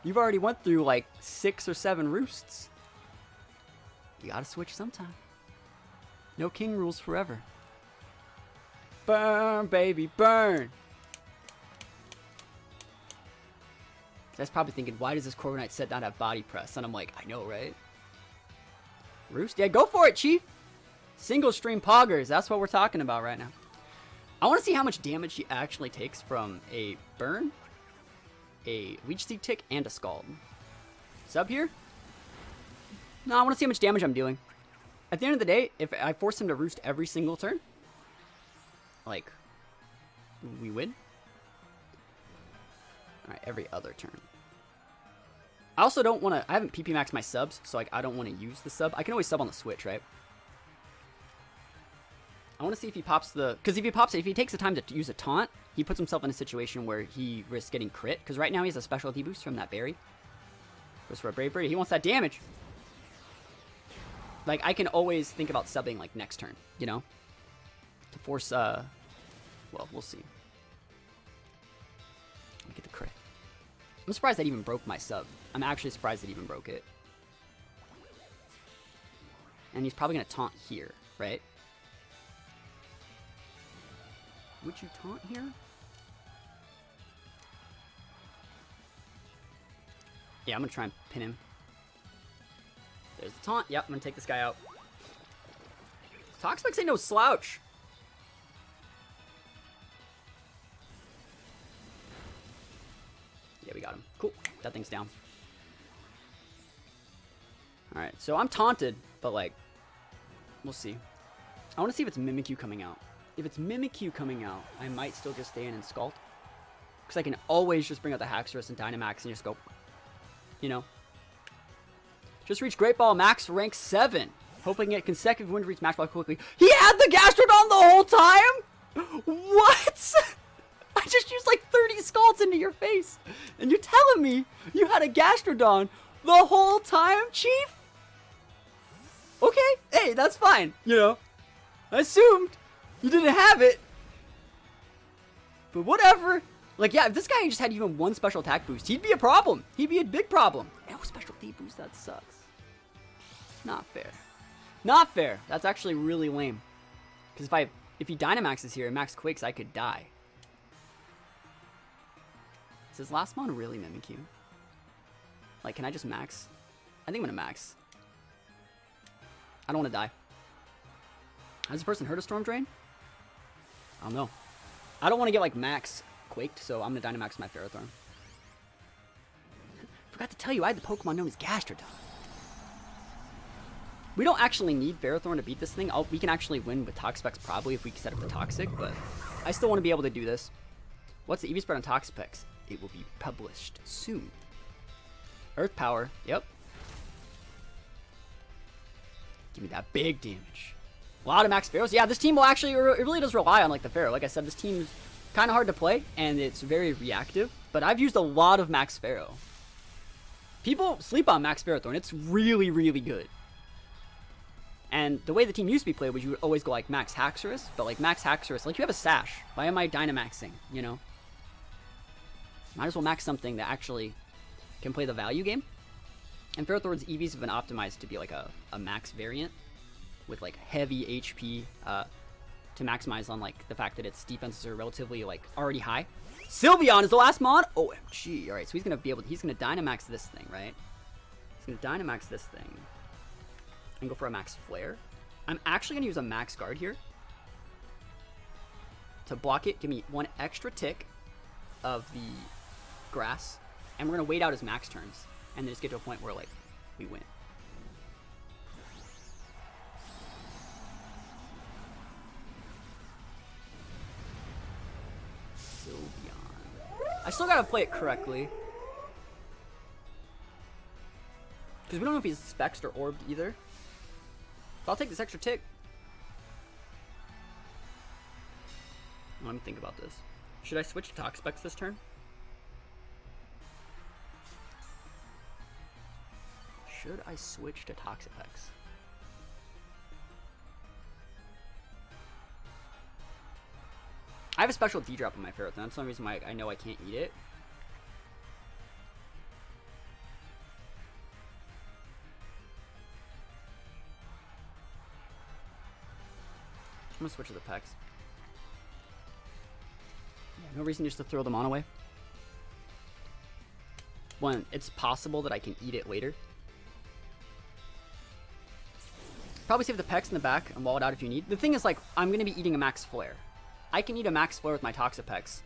You've already went through like 6 or 7 roosts. You gotta switch sometime. No king rules forever. Burn, baby, burn. That's probably thinking, why does this Corviknight set not have body press? And I'm like, I know, right? Roost? Yeah, go for it, Chief. Single stream poggers. That's what we're talking about right now. I want to see how much damage he actually takes from a burn, a leech seed tick, and a scald. Sub here? No, I want to see how much damage I'm doing. At the end of the day, if I force him to roost every single turn, like, we win. Alright, every other turn. I also don't want to, I haven't PP maxed my subs, so like I don't want to use the sub. I can always sub on the switch, right? I want to see if he pops the, because if he takes the time to use a taunt, he puts himself in a situation where he risks getting crit, because right now he has a specialty boost from that berry. Goes for a Brave Bird. He wants that damage. Like, I can always think about subbing, like, next turn, you know? To force, well, we'll see. Let me get the crit. I'm surprised that even broke my sub. I'm actually surprised that even broke it. And he's probably going to taunt here, right? Would you taunt here? Yeah, I'm going to try and pin him. There's the taunt. Yep, I'm going to take this guy out. Toxpex ain't no slouch. Yeah, we got him. Cool. That thing's down. Alright, so I'm taunted, but like, we'll see. I want to see if it's Mimikyu coming out. If it's Mimikyu coming out, I might still just stay in and Scald. Because I can always just bring out the Haxorus and Dynamax and just go, you know. Just reach Great Ball Max rank 7. Hoping get consecutive wins to reach Max Ball quickly. He had the Gastrodon the whole time? What? I just used like 30 Scalds into your face. And you're telling me you had a Gastrodon the whole time, Chief? Okay, hey, that's fine, you know. I assumed you didn't have it. But whatever. Like, yeah, if this guy just had even one special attack boost, he'd be a problem. He'd be a big problem. No special D boost, that sucks. Not fair. Not fair. That's actually really lame. Because if he Dynamaxes here and Max Quakes, I could die. Is his last mon really Mimikyu? Like, can I just max? I think I'm gonna max. I don't want to die. Has this person heard of Storm Drain? I don't know. I don't want to get, like, max Quaked, so I'm gonna Dynamax my Ferrothorn. Forgot to tell you, I had the Pokemon known as Gastrodon. We don't actually need Ferrothorn to beat this thing. We can actually win with Toxapex probably if we set up the Toxic, but I still want to be able to do this. What's the EV spread on Toxapex? It will be published soon. Earth Power, yep. Give me that big damage. A lot of max Pharaohs. Yeah, this team will actually, it really does rely on like the Pharaoh. Like I said, this team's kind of hard to play and it's very reactive, but I've used a lot of max Pharaoh. People sleep on max Ferrothorn. It's really, really good. And the way the team used to be played was you would always go like max Haxorus, but like max Haxorus, like you have a Sash. Why am I Dynamaxing, you know? Might as well max something that actually can play the value game. And Ferrothorn's EVs have been optimized to be like a max variant with like heavy HP to maximize on like the fact that its defenses are relatively like already high. Sylveon is the last mon. OMG. All right, so he's gonna Dynamax this thing, right? He's gonna Dynamax this thing and go for a max flare. I'm actually gonna use a max guard here to block it. Give me 1 extra tick of the grass, and we're gonna wait out his max turns and then just get to a point where like we win. I still gotta play it correctly. Because we don't know if he's spexed or orbed either. But I'll take this extra tick. Let me think about this. Should I switch to Toxapex this turn? Should I switch to Toxapex? I have a special D-drop on my Ferrothorn. That's the only reason why I know I can't eat it. I'm gonna switch to the Pex. Yeah, no reason just to throw the Mon away. One, it's possible that I can eat it later. Probably save the Pex in the back and wall it out if you need. The thing is, like, I'm gonna be eating a max flare. I can eat a max flare with my Toxapex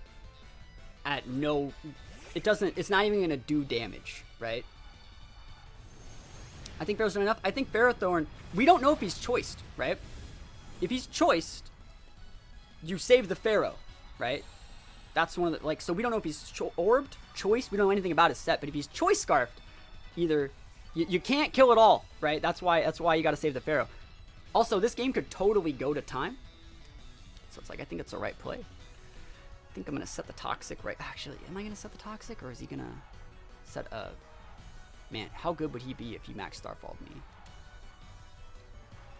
at no... It's not even going to do damage, right? I think Ferrothorn's done enough. I think Ferrothorn... We don't know if he's choiced, right? If he's choiced, you save the Pharaoh, right? That's one of the... Like, so we don't know if he's orbed, choiced. We don't know anything about his set. But if he's choice scarfed, either... You can't kill it all, right? That's why you got to save the Pharaoh. Also, this game could totally go to time. So it's like, I think it's the right play. I think I'm going to set the Toxic right... Actually, am I going to set the Toxic? Or is he going to set a... Man, how good would he be if he max Starfalled me?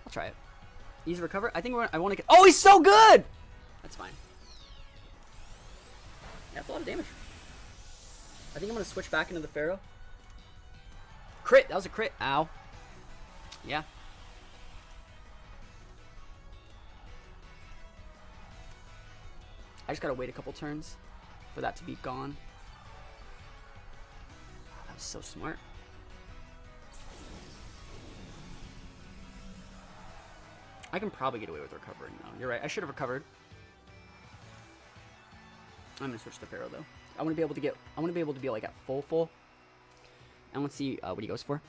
I'll try it. Easy recover. I think I want to get... Oh, he's so good! That's fine. Yeah, that's a lot of damage. I think I'm going to switch back into the Pharaoh. Crit! That was a crit. Ow. Yeah. I just gotta wait a couple turns for that to be gone. Oh, that was so smart. I can probably get away with recovering though. You're right. I should have recovered. I'm gonna switch to Pharaoh though. I want to be able to be like at full. And let's see what he goes for.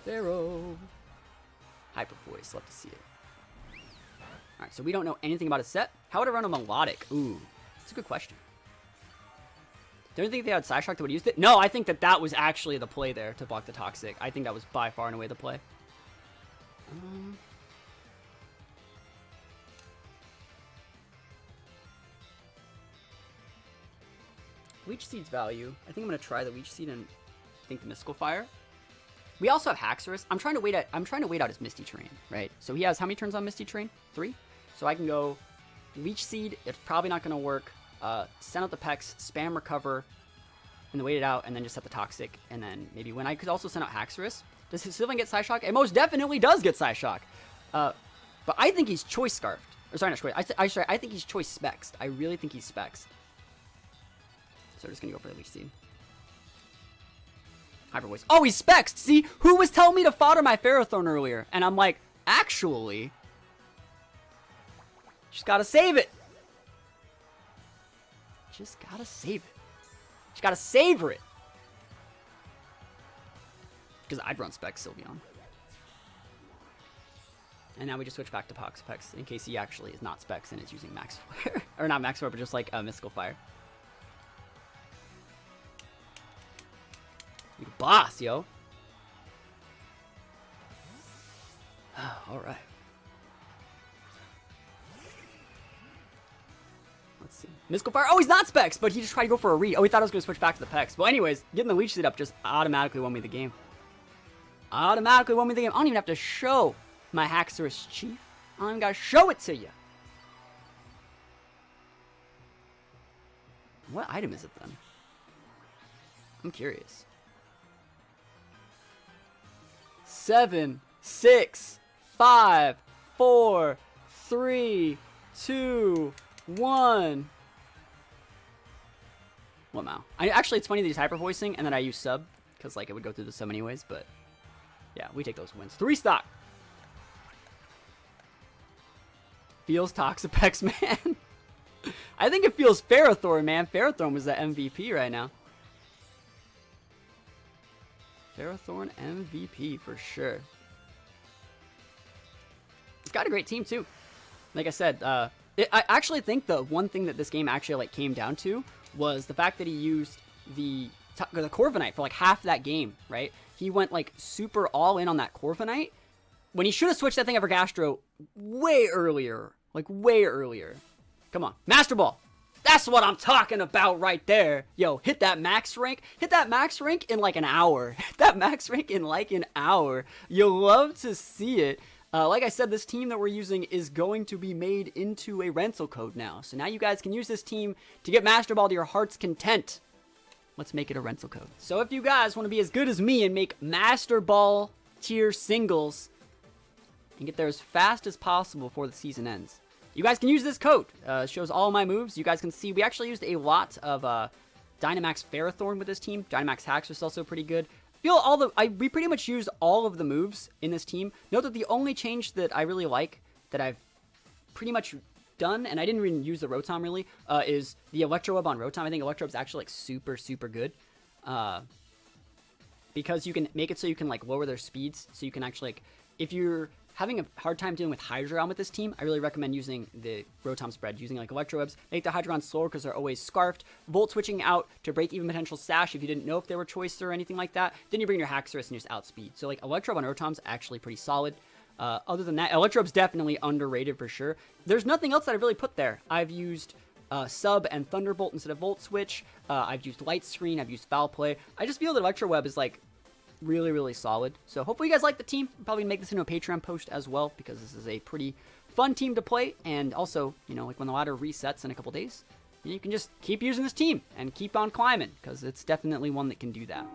Pharaoh. Hyper voice. Love to see it. Alright, so we don't know anything about his set. How would I run a melodic? Ooh, that's a good question. Don't you think they had Psyshock that would have used it? No, I think that was actually the play there to block the Toxic. I think that was by far and away the play. Leech Seed's value. I think I'm going to try the Leech Seed and think the Mystical Fire. We also have Haxorus. I'm trying to wait out his Misty Terrain, right? So he has how many turns on Misty Terrain? 3. So I can go Leech Seed. It's probably not going to work. Send out the Pex, spam recover, and then wait it out, and then just set the Toxic, and then maybe win. I could also send out Haxorus. Does Sylveon get Psyshock? It most definitely does get Psyshock. But I think he's choice scarfed. Or sorry, not choice. I think he's choice spexed. I really think he's spexed. So we're just gonna go for the Leech Seed. Hyper Voice. Oh, he's spexed! See? Who was telling me to fodder my Ferrothorn earlier? And I'm like, actually... Just gotta save it! Just gotta save it. Just gotta savor it! Because I'd run Specs Sylveon. And now we just switch back to Toxapex in case he actually is not Specs and is using Max Fire. Or not Max Fire, but just like a Mystical Fire. You boss, yo. Alright. Let's see. Mystical Fire. Oh, he's not Specs, but he just tried to go for a read. Oh, he thought I was going to switch back to the Pex. Well, anyways, getting the Leech Seed up just automatically won me the game. Automatically won me the game. I don't even have to show my Haxorus Chief. I don't even got to show it to you. What item is it then? I'm curious. 7, 6, 5, 4, 3, 2, 1. What now? Actually, it's funny that he's hyper voicing and then I use sub because like it would go through the sub anyways. But yeah, we take those wins. 3 stock. Feels Toxapex, man. I think it feels Ferrothorn, man. Ferrothorn was the MVP right now. Ferrothorn MVP for sure. It's got a great team too. Like I said, I actually think the one thing that this game actually like came down to was the fact that he used the Corviknight for like half that game, right? He went like super all in on that Corviknight when he should have switched that thing over Gastro way earlier. Like way earlier. Come on. Master Ball. That's what I'm talking about right there. Yo, hit that max rank. Hit that max rank in like an hour. Hit that max rank in like an hour. You'll love to see it. Like I said, this team that we're using is going to be made into a rental code now. So now you guys can use this team to get Master Ball to your heart's content. Let's make it a rental code. So if you guys want to be as good as me and make Master Ball tier singles and get there as fast as possible before the season ends, you guys can use this code. It shows all my moves. You guys can see we actually used a lot of Dynamax Ferrothorn with this team. Dynamax Haxorus is also pretty good. We pretty much used all of the moves in this team. Note that the only change that I really like, that I've pretty much done, and I didn't even use the Rotom really, is the Electro Web on Rotom. I think Electro Web's actually like super, super good. Because you can make it so you can like lower their speeds. So you can actually like, if you're having a hard time dealing with Hydreigon with this team, I really recommend using the Rotom spread, using like Electro Webs, make the Hydreigon slower because they're always scarfed, Volt switching out to break even potential Sash if you didn't know if they were choice or anything like that, then you bring your Haxorus and you just outspeed. So like Electro on Rotom's actually pretty solid. Other than that, Electro Web's definitely underrated for sure. There's nothing else that I've really put there. I've used Sub and Thunderbolt instead of Volt Switch. I've used Light Screen, I've used Foul Play. I just feel that Electro Web is like really, really solid. So hopefully you guys like the team. I'll probably make this into a Patreon post as well because this is a pretty fun team to play. And also, you know, like when the ladder resets in a couple days, you can just keep using this team and keep on climbing because it's definitely one that can do that.